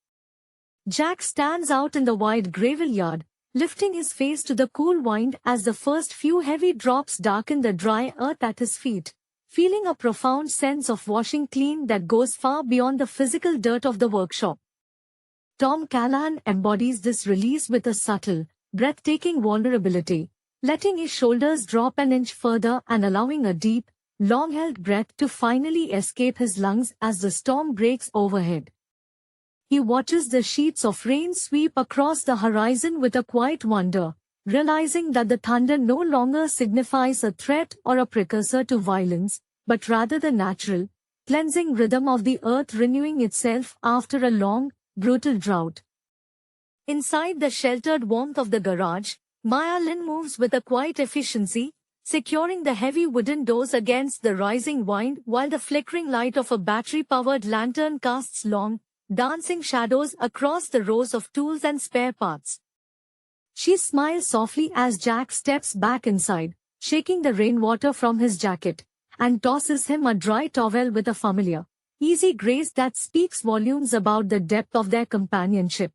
Jack stands out in the wide gravel yard, lifting his face to the cool wind as the first few heavy drops darken the dry earth at his feet, feeling a profound sense of washing clean that goes far beyond the physical dirt of the workshop. Tom Callahan embodies this release with a subtle, breathtaking vulnerability, letting his shoulders drop an inch further and allowing a deep, long-held breath to finally escape his lungs as the storm breaks overhead. He watches the sheets of rain sweep across the horizon with a quiet wonder, realizing that the thunder no longer signifies a threat or a precursor to violence, but rather the natural, cleansing rhythm of the earth renewing itself after a long, brutal drought. Inside the sheltered warmth of the garage, Maya Lin moves with a quiet efficiency, securing the heavy wooden doors against the rising wind while the flickering light of a battery-powered lantern casts long, dancing shadows across the rows of tools and spare parts. She smiles softly as Jack steps back inside, shaking the rainwater from his jacket, and tosses him a dry towel with a familiar, easy grace that speaks volumes about the depth of their companionship.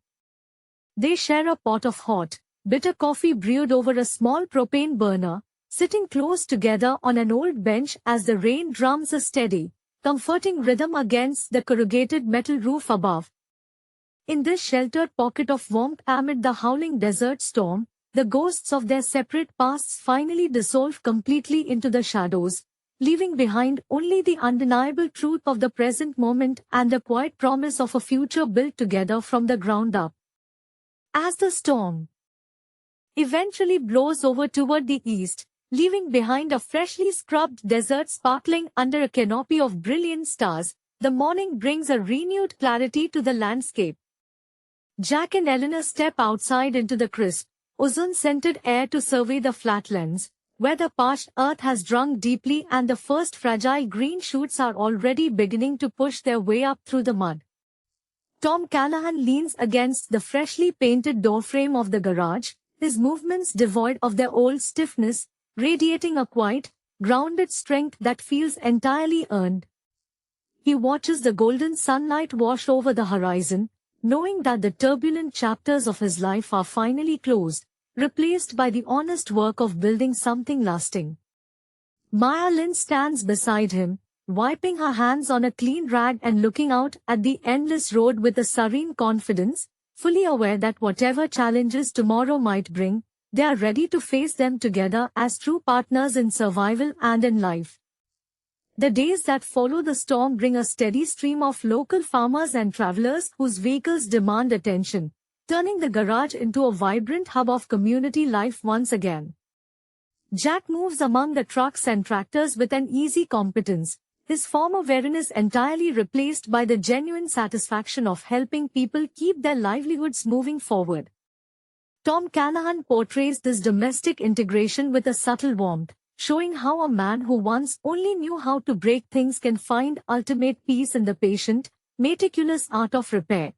They share a pot of hot, bitter coffee brewed over a small propane burner, sitting close together on an old bench as the rain drums a steady, comforting rhythm against the corrugated metal roof above. In this sheltered pocket of warmth amid the howling desert storm, the ghosts of their separate pasts finally dissolve completely into the shadows, leaving behind only the undeniable truth of the present moment and the quiet promise of a future built together from the ground up. As the storm eventually blows over toward the east, leaving behind a freshly scrubbed desert sparkling under a canopy of brilliant stars, the morning brings a renewed clarity to the landscape. Jack and Eleanor step outside into the crisp, ozone-scented air to survey the flatlands, where the parched earth has drunk deeply and the first fragile green shoots are already beginning to push their way up through the mud. Tom Callahan leans against the freshly painted doorframe of the garage, his movements devoid of their old stiffness, radiating a quiet, grounded strength that feels entirely earned. He watches the golden sunlight wash over the horizon, knowing that the turbulent chapters of his life are finally closed, replaced by the honest work of building something lasting. Maya Lynn stands beside him, wiping her hands on a clean rag and looking out at the endless road with a serene confidence, fully aware that whatever challenges tomorrow might bring, they are ready to face them together as true partners in survival and in life. The days that follow the storm bring a steady stream of local farmers and travelers whose vehicles demand attention, turning the garage into a vibrant hub of community life once again. Jack moves among the trucks and tractors with an easy competence, his former weariness entirely replaced by the genuine satisfaction of helping people keep their livelihoods moving forward. Tom Callahan portrays this domestic integration with a subtle warmth, showing how a man who once only knew how to break things can find ultimate peace in the patient, meticulous art of repair.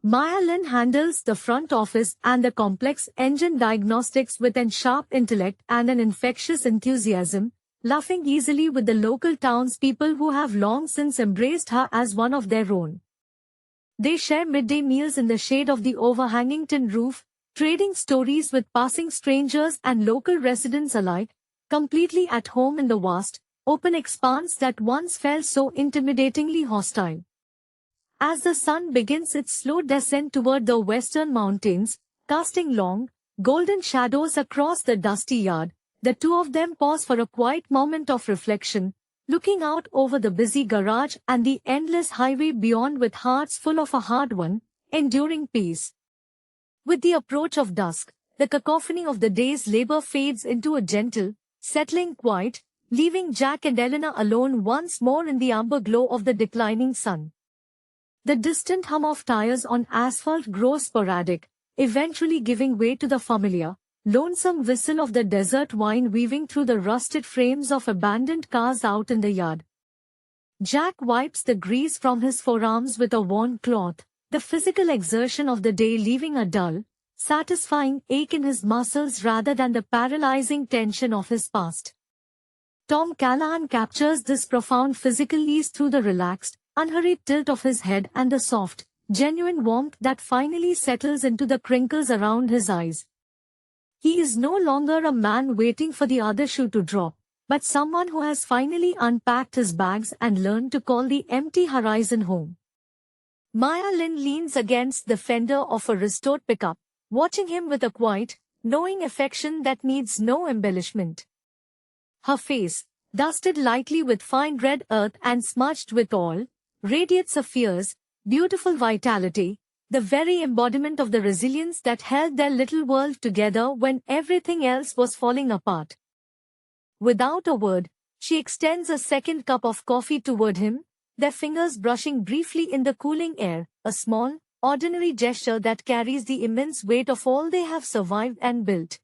Maya Lynn handles the front office and the complex engine diagnostics with an sharp intellect and an infectious enthusiasm, laughing easily with the local townspeople who have long since embraced her as one of their own. They share midday meals in the shade of the overhanging tin roof, trading stories with passing strangers and local residents alike, completely at home in the vast, open expanse that once felt so intimidatingly hostile. As the sun begins its slow descent toward the western mountains, casting long, golden shadows across the dusty yard, the two of them pause for a quiet moment of reflection, looking out over the busy garage and the endless highway beyond with hearts full of a hard-won, enduring peace. With the approach of dusk, the cacophony of the day's labor fades into a gentle, settling quiet, leaving Jack and Eleanor alone once more in the amber glow of the declining sun. The distant hum of tires on asphalt grows sporadic, eventually giving way to the familiar, lonesome whistle of the desert wind weaving through the rusted frames of abandoned cars out in the yard. Jack wipes the grease from his forearms with a worn cloth, the physical exertion of the day leaving a dull, satisfying ache in his muscles rather than the paralyzing tension of his past. Tom Callahan captures this profound physical ease through the relaxed, unhurried tilt of his head and the soft, genuine warmth that finally settles into the crinkles around his eyes. He is no longer a man waiting for the other shoe to drop, but someone who has finally unpacked his bags and learned to call the empty horizon home. Maya Lynn leans against the fender of a restored pickup, watching him with a quiet, knowing affection that needs no embellishment. Her face, dusted lightly with fine red earth and smudged with oil, radiates a fierce, beautiful vitality, the very embodiment of the resilience that held their little world together when everything else was falling apart. Without a word, she extends a second cup of coffee toward him, their fingers brushing briefly in the cooling air, a small, ordinary gesture that carries the immense weight of all they have survived and built.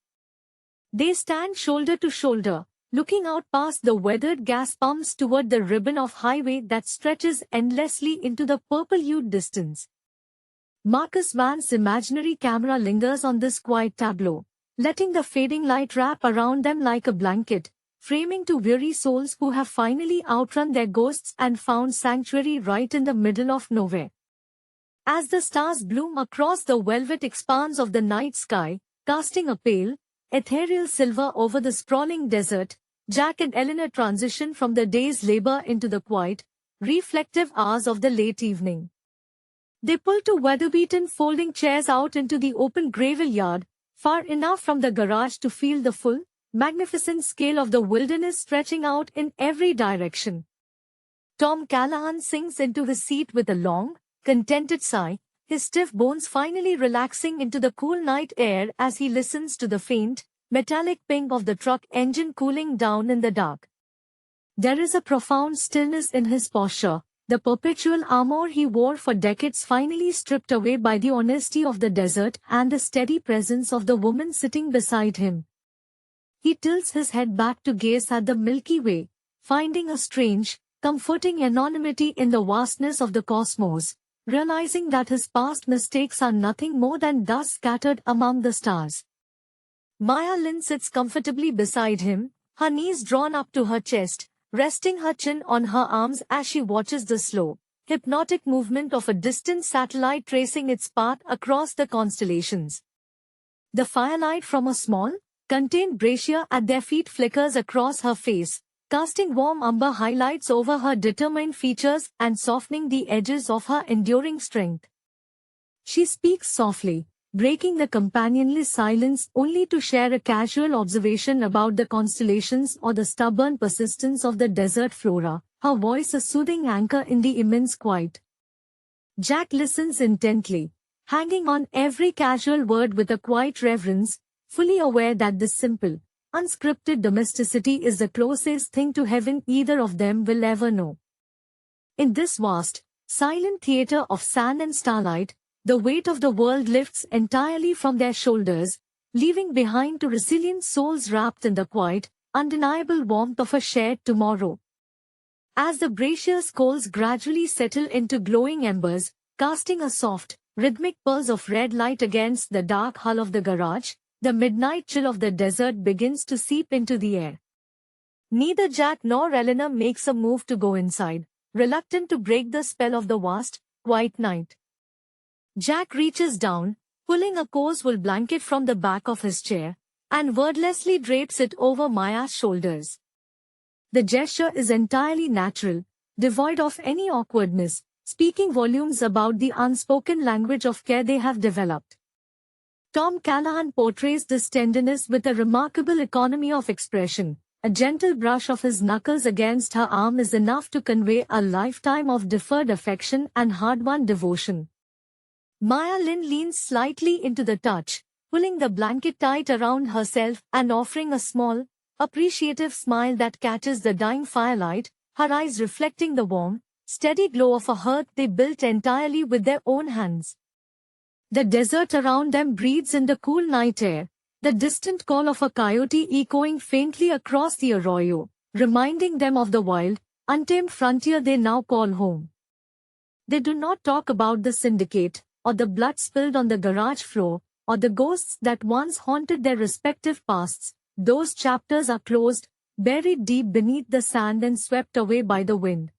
They stand shoulder to shoulder, looking out past the weathered gas pumps toward the ribbon of highway that stretches endlessly into the purple-hued distance. Marcus Van's imaginary camera lingers on this quiet tableau, letting the fading light wrap around them like a blanket, framing two weary souls who have finally outrun their ghosts and found sanctuary right in the middle of nowhere. As the stars bloom across the velvet expanse of the night sky, casting a pale, ethereal silver over the sprawling desert, Jack and Eleanor transition from the day's labor into the quiet, reflective hours of the late evening. They pull two weather-beaten folding chairs out into the open gravel yard, far enough from the garage to feel the full, magnificent scale of the wilderness stretching out in every direction. Tom Callahan sinks into his seat with a long, contented sigh, his stiff bones finally relaxing into the cool night air as he listens to the faint, metallic ping of the truck engine cooling down in the dark. There is a profound stillness in his posture, the perpetual armor he wore for decades finally stripped away by the honesty of the desert and the steady presence of the woman sitting beside him. He tilts his head back to gaze at the Milky Way, finding a strange, comforting anonymity in the vastness of the cosmos, realizing that his past mistakes are nothing more than dust scattered among the stars. Maya Lin sits comfortably beside him, her knees drawn up to her chest, resting her chin on her arms as she watches the slow, hypnotic movement of a distant satellite tracing its path across the constellations. The firelight from a small, contained brazier at their feet flickers across her face, casting warm umber highlights over her determined features and softening the edges of her enduring strength. She speaks softly, breaking the companionless silence only to share a casual observation about the constellations or the stubborn persistence of the desert flora, her voice a soothing anchor in the immense quiet. Jack listens intently, hanging on every casual word with a quiet reverence, fully aware that this simple, unscripted domesticity is the closest thing to heaven either of them will ever know. In this vast, silent theater of sand and starlight, the weight of the world lifts entirely from their shoulders, leaving behind two resilient souls wrapped in the quiet, undeniable warmth of a shared tomorrow. As the brazier's coals gradually settle into glowing embers, casting a soft, rhythmic pulse of red light against the dark hull of the garage, the midnight chill of the desert begins to seep into the air. Neither Jack nor Eleanor makes a move to go inside, reluctant to break the spell of the vast, quiet night. Jack reaches down, pulling a coarse wool blanket from the back of his chair, and wordlessly drapes it over Maya's shoulders. The gesture is entirely natural, devoid of any awkwardness, speaking volumes about the unspoken language of care they have developed. Tom Callahan portrays this tenderness with a remarkable economy of expression. A gentle brush of his knuckles against her arm is enough to convey a lifetime of deferred affection and hard-won devotion. Maya Lin leans slightly into the touch, pulling the blanket tight around herself and offering a small, appreciative smile that catches the dying firelight, her eyes reflecting the warm, steady glow of a hearth they built entirely with their own hands. The desert around them breathes in the cool night air, the distant call of a coyote echoing faintly across the arroyo, reminding them of the wild, untamed frontier they now call home. They do not talk about the syndicate, or the blood spilled on the garage floor, or the ghosts that once haunted their respective pasts. Those chapters are closed, buried deep beneath the sand and swept away by the wind.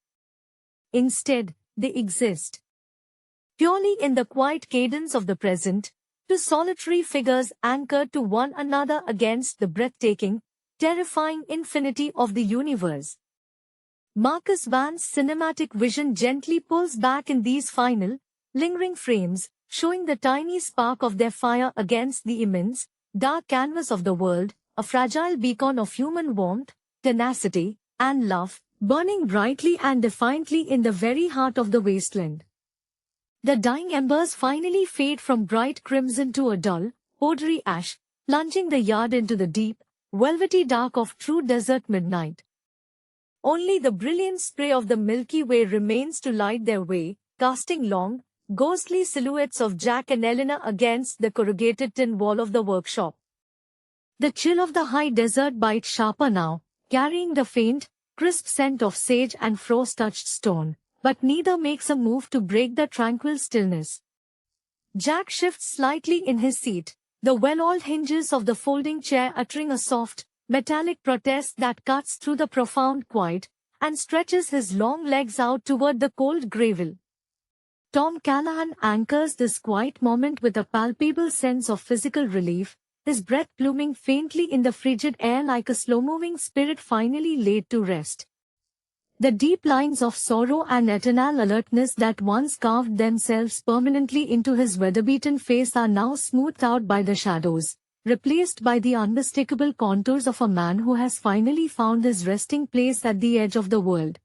Instead, they exist purely in the quiet cadence of the present, two solitary figures anchored to one another against the breathtaking, terrifying infinity of the universe. Marcus Van's cinematic vision gently pulls back in these final, lingering frames, showing the tiny spark of their fire against the immense, dark canvas of the world, a fragile beacon of human warmth, tenacity, and love, burning brightly and defiantly in the very heart of the wasteland. The dying embers finally fade from bright crimson to a dull, powdery ash, plunging the yard into the deep, velvety dark of true desert midnight. Only the brilliant spray of the Milky Way remains to light their way, casting long, ghostly silhouettes of Jack and Eleanor against the corrugated tin wall of the workshop. The chill of the high desert bites sharper now, carrying the faint, crisp scent of sage and frost-touched stone, but neither makes a move to break the tranquil stillness. Jack shifts slightly in his seat, the well-oiled hinges of the folding chair uttering a soft, metallic protest that cuts through the profound quiet, and stretches his long legs out toward the cold gravel. Tom Callahan anchors this quiet moment with a palpable sense of physical relief, his breath pluming faintly in the frigid air like a slow-moving spirit finally laid to rest. The deep lines of sorrow and eternal alertness that once carved themselves permanently into his weather-beaten face are now smoothed out by the shadows, replaced by the unmistakable contours of a man who has finally found his resting place at the edge of the world.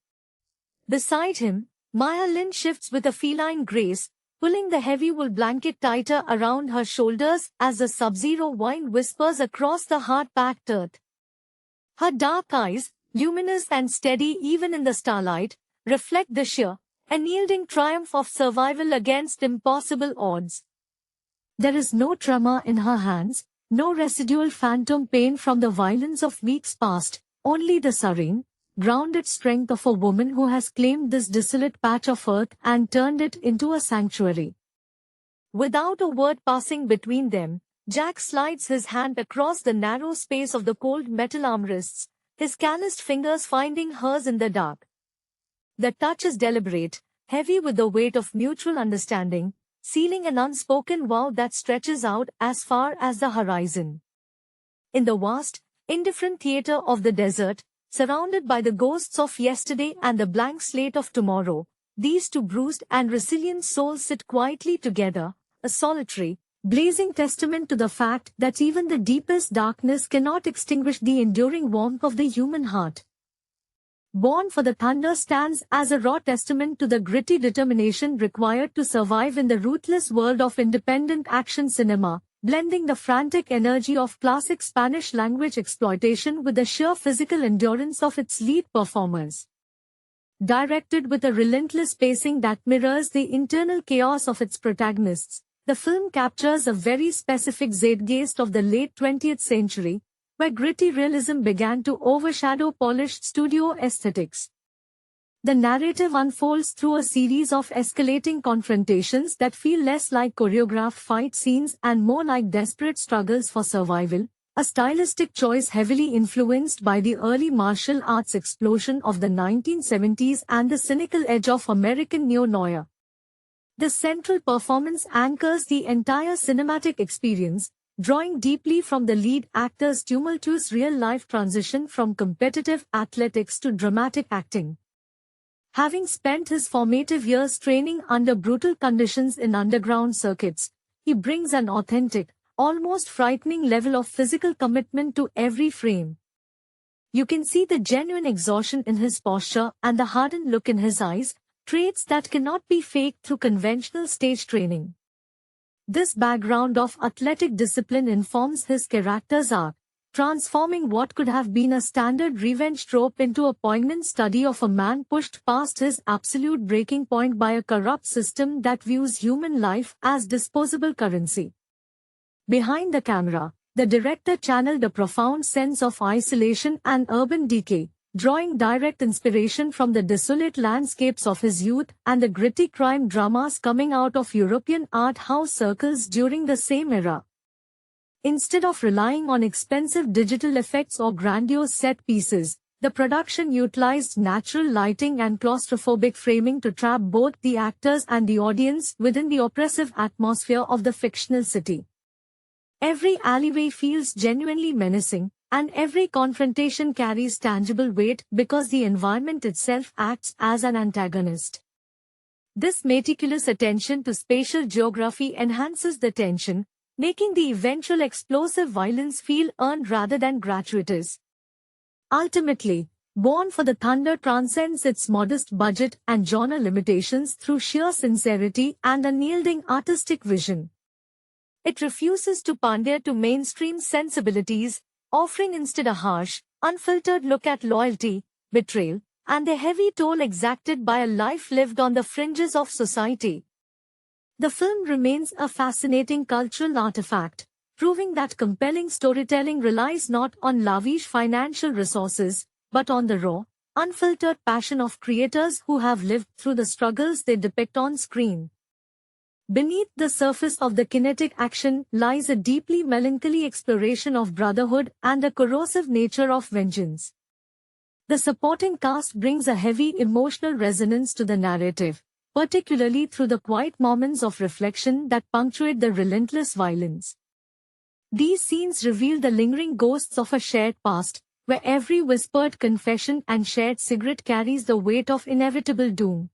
Beside him, Maya Lin shifts with a feline grace, pulling the heavy wool blanket tighter around her shoulders as the sub-zero wind whispers across the hard-packed earth. Her dark eyes, luminous and steady even in the starlight, reflect the sheer, unyielding triumph of survival against impossible odds. There is no tremor in her hands, no residual phantom pain from the violence of weeks past, only the serene, grounded strength of a woman who has claimed this desolate patch of earth and turned it into a sanctuary. Without a word passing between them, Jack slides his hand across the narrow space of the cold metal armrests, his calloused fingers finding hers in the dark. The touch is deliberate, heavy with the weight of mutual understanding, sealing an unspoken vow that stretches out as far as the horizon. In the vast, indifferent theater of the desert, surrounded by the ghosts of yesterday and the blank slate of tomorrow, these two bruised and resilient souls sit quietly together, a solitary, blazing testament to the fact that even the deepest darkness cannot extinguish the enduring warmth of the human heart. Born for the Thunder stands as a raw testament to the gritty determination required to survive in the ruthless world of independent action cinema, blending the frantic energy of classic Spanish-language exploitation with the sheer physical endurance of its lead performers. Directed with a relentless pacing that mirrors the internal chaos of its protagonists, the film captures a very specific zeitgeist of the late 20th century, where gritty realism began to overshadow polished studio aesthetics. The narrative unfolds through a series of escalating confrontations that feel less like choreographed fight scenes and more like desperate struggles for survival, a stylistic choice heavily influenced by the early martial arts explosion of the 1970s and the cynical edge of American neo-noir. The central performance anchors the entire cinematic experience, drawing deeply from the lead actor's tumultuous real-life transition from competitive athletics to dramatic acting. Having spent his formative years training under brutal conditions in underground circuits, he brings an authentic, almost frightening level of physical commitment to every frame. You can see the genuine exhaustion in his posture and the hardened look in his eyes, traits that cannot be faked through conventional stage training. This background of athletic discipline informs his character's arc, transforming what could have been a standard revenge trope into a poignant study of a man pushed past his absolute breaking point by a corrupt system that views human life as disposable currency. Behind the camera, the director channeled a profound sense of isolation and urban decay, drawing direct inspiration from the desolate landscapes of his youth and the gritty crime dramas coming out of European art house circles during the same era. Instead of relying on expensive digital effects or grandiose set pieces, the production utilized natural lighting and claustrophobic framing to trap both the actors and the audience within the oppressive atmosphere of the fictional city. Every alleyway feels genuinely menacing, and every confrontation carries tangible weight because the environment itself acts as an antagonist. This meticulous attention to spatial geography enhances the tension, making the eventual explosive violence feel earned rather than gratuitous. Ultimately, Born for the Thunder transcends its modest budget and genre limitations through sheer sincerity and unyielding artistic vision. It refuses to pander to mainstream sensibilities, offering instead a harsh, unfiltered look at loyalty, betrayal, and the heavy toll exacted by a life lived on the fringes of society. The film remains a fascinating cultural artifact, proving that compelling storytelling relies not on lavish financial resources, but on the raw, unfiltered passion of creators who have lived through the struggles they depict on screen. Beneath the surface of the kinetic action lies a deeply melancholy exploration of brotherhood and the corrosive nature of vengeance. The supporting cast brings a heavy emotional resonance to the narrative, particularly through the quiet moments of reflection that punctuate the relentless violence. These scenes reveal the lingering ghosts of a shared past, where every whispered confession and shared cigarette carries the weight of inevitable doom.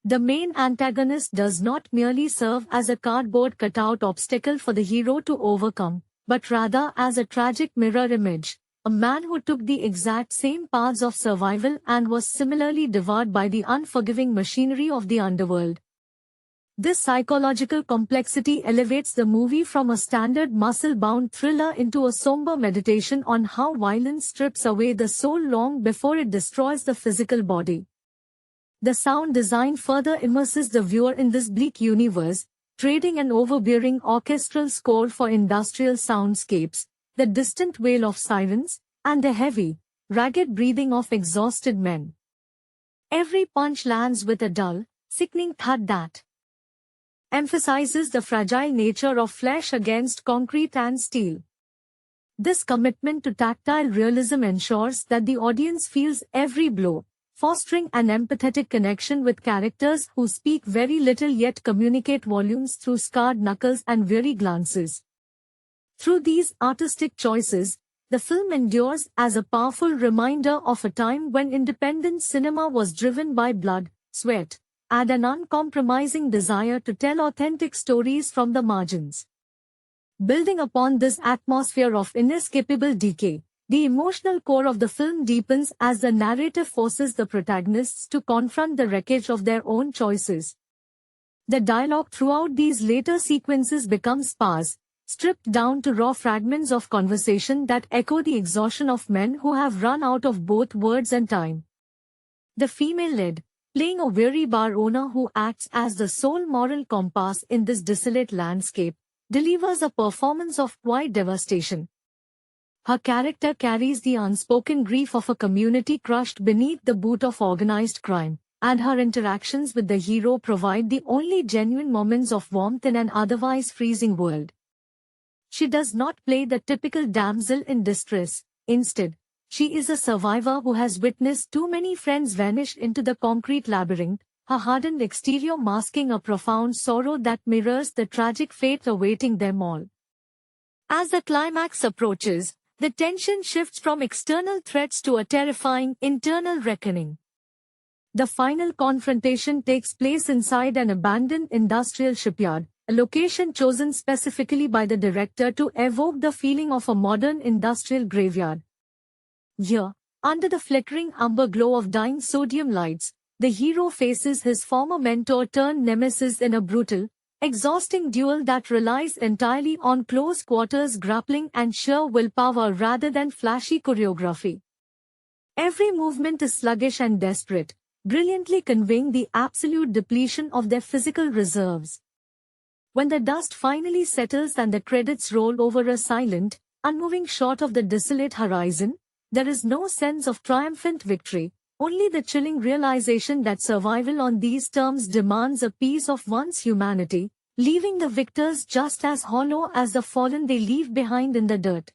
The main antagonist does not merely serve as a cardboard cutout obstacle for the hero to overcome, but rather as a tragic mirror image, a man who took the exact same paths of survival and was similarly devoured by the unforgiving machinery of the underworld. This psychological complexity elevates the movie from a standard muscle-bound thriller into a somber meditation on how violence strips away the soul long before it destroys the physical body. The sound design further immerses the viewer in this bleak universe, trading an overbearing orchestral score for industrial soundscapes, the distant wail of sirens, and the heavy, ragged breathing of exhausted men. Every punch lands with a dull, sickening thud that emphasizes the fragile nature of flesh against concrete and steel. This commitment to tactile realism ensures that the audience feels every blow, fostering an empathetic connection with characters who speak very little yet communicate volumes through scarred knuckles and weary glances. Through these artistic choices, the film endures as a powerful reminder of a time when independent cinema was driven by blood, sweat, and an uncompromising desire to tell authentic stories from the margins. Building upon this atmosphere of inescapable decay, the emotional core of the film deepens as the narrative forces the protagonists to confront the wreckage of their own choices. The dialogue throughout these later sequences becomes sparse, stripped down to raw fragments of conversation that echo the exhaustion of men who have run out of both words and time. The female lead, playing a weary bar owner who acts as the sole moral compass in this desolate landscape, delivers a performance of quiet devastation. Her character carries the unspoken grief of a community crushed beneath the boot of organized crime, and her interactions with the hero provide the only genuine moments of warmth in an otherwise freezing world. She does not play the typical damsel in distress. Instead, she is a survivor who has witnessed too many friends vanish into the concrete labyrinth, her hardened exterior masking a profound sorrow that mirrors the tragic fate awaiting them all. As the climax approaches, the tension shifts from external threats to a terrifying internal reckoning. The final confrontation takes place inside an abandoned industrial shipyard, a location chosen specifically by the director to evoke the feeling of a modern industrial graveyard. Here, under the flickering amber glow of dying sodium lights, the hero faces his former mentor-turned-nemesis in a brutal, exhausting duel that relies entirely on close quarters grappling and sheer willpower rather than flashy choreography. Every movement is sluggish and desperate, brilliantly conveying the absolute depletion of their physical reserves. When the dust finally settles and the credits roll over a silent, unmoving shot of the desolate horizon, there is no sense of triumphant victory, only the chilling realization that survival on these terms demands a piece of one's humanity, leaving the victors just as hollow as the fallen they leave behind in the dirt.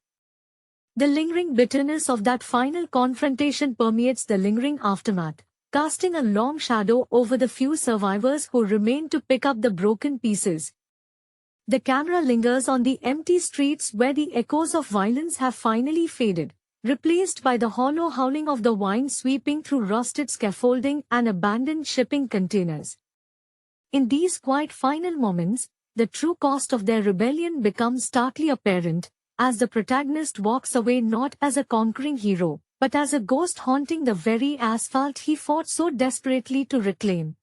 The lingering bitterness of that final confrontation permeates the lingering aftermath, casting a long shadow over the few survivors who remain to pick up the broken pieces. The camera lingers on the empty streets where the echoes of violence have finally faded, replaced by the hollow howling of the wind sweeping through rusted scaffolding and abandoned shipping containers. In these quiet final moments, the true cost of their rebellion becomes starkly apparent, as the protagonist walks away not as a conquering hero, but as a ghost haunting the very asphalt he fought so desperately to reclaim.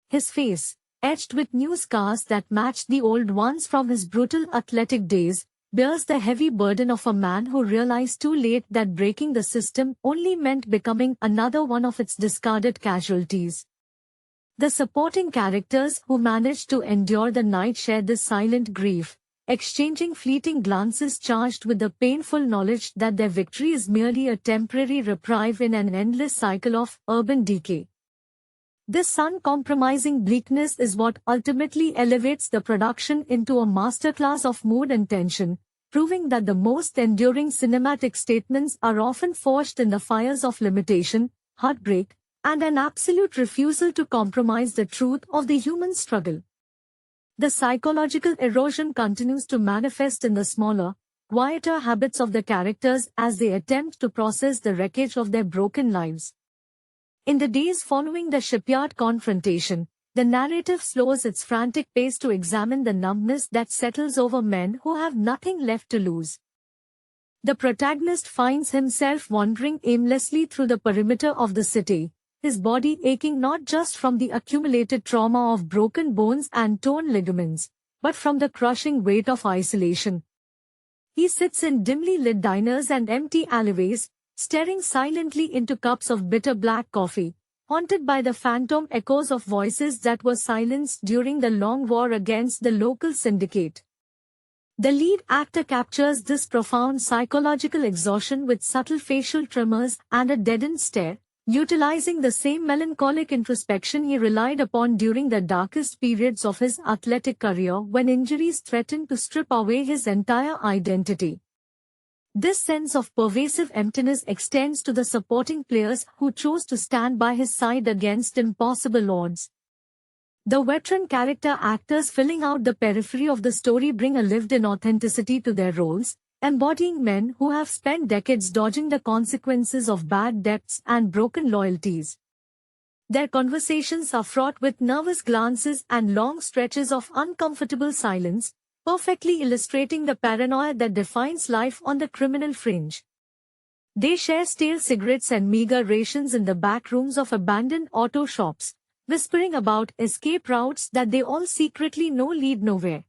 His face, etched with new scars that match the old ones from his brutal athletic days, bears the heavy burden of a man who realized too late that breaking the system only meant becoming another one of its discarded casualties. The supporting characters who managed to endure the night share this silent grief, exchanging fleeting glances charged with the painful knowledge that their victory is merely a temporary reprieve in an endless cycle of urban decay. This uncompromising bleakness is what ultimately elevates the production into a masterclass of mood and tension, proving that the most enduring cinematic statements are often forged in the fires of limitation, heartbreak, and an absolute refusal to compromise the truth of the human struggle. The psychological erosion continues to manifest in the smaller, quieter habits of the characters as they attempt to process the wreckage of their broken lives. In the days following the shipyard confrontation, the narrative slows its frantic pace to examine the numbness that settles over men who have nothing left to lose. The protagonist finds himself wandering aimlessly through the perimeter of the city, his body aching not just from the accumulated trauma of broken bones and torn ligaments, but from the crushing weight of isolation. He sits in dimly lit diners and empty alleyways, staring silently into cups of bitter black coffee, haunted by the phantom echoes of voices that were silenced during the long war against the local syndicate. The lead actor captures this profound psychological exhaustion with subtle facial tremors and a deadened stare, utilizing the same melancholic introspection he relied upon during the darkest periods of his athletic career when injuries threatened to strip away his entire identity. This sense of pervasive emptiness extends to the supporting players who chose to stand by his side against impossible odds. The veteran character actors filling out the periphery of the story bring a lived-in authenticity to their roles, embodying men who have spent decades dodging the consequences of bad debts and broken loyalties. Their conversations are fraught with nervous glances and long stretches of uncomfortable silence, perfectly illustrating the paranoia that defines life on the criminal fringe. They share stale cigarettes and meager rations in the back rooms of abandoned auto shops, whispering about escape routes that they all secretly know lead nowhere.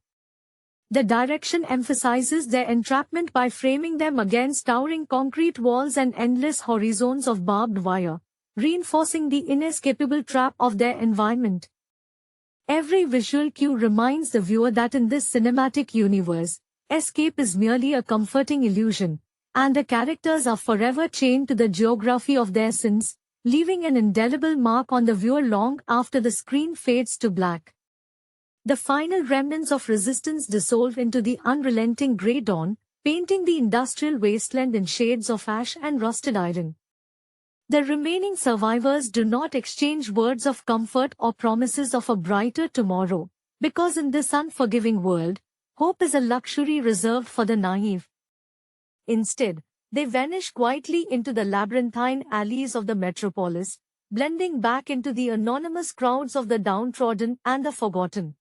The direction emphasizes their entrapment by framing them against towering concrete walls and endless horizons of barbed wire, reinforcing the inescapable trap of their environment. Every visual cue reminds the viewer that in this cinematic universe, escape is merely a comforting illusion, and the characters are forever chained to the geography of their sins, leaving an indelible mark on the viewer long after the screen fades to black. The final remnants of resistance dissolve into the unrelenting grey dawn, painting the industrial wasteland in shades of ash and rusted iron. The remaining survivors do not exchange words of comfort or promises of a brighter tomorrow, because in this unforgiving world, hope is a luxury reserved for the naive. Instead, they vanish quietly into the labyrinthine alleys of the metropolis, blending back into the anonymous crowds of the downtrodden and the forgotten.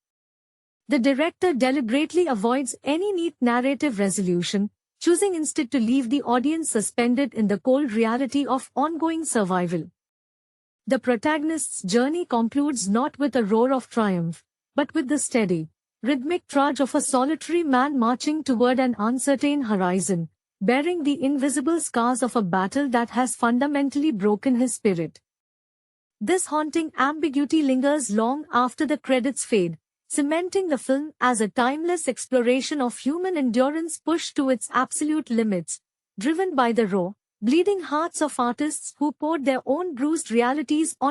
The director deliberately avoids any neat narrative resolution, choosing instead to leave the audience suspended in the cold reality of ongoing survival. The protagonist's journey concludes not with a roar of triumph, but with the steady, rhythmic trudge of a solitary man marching toward an uncertain horizon, bearing the invisible scars of a battle that has fundamentally broken his spirit. This haunting ambiguity lingers long after the credits fade, cementing the film as a timeless exploration of human endurance pushed to its absolute limits, driven by the raw, bleeding hearts of artists who poured their own bruised realities on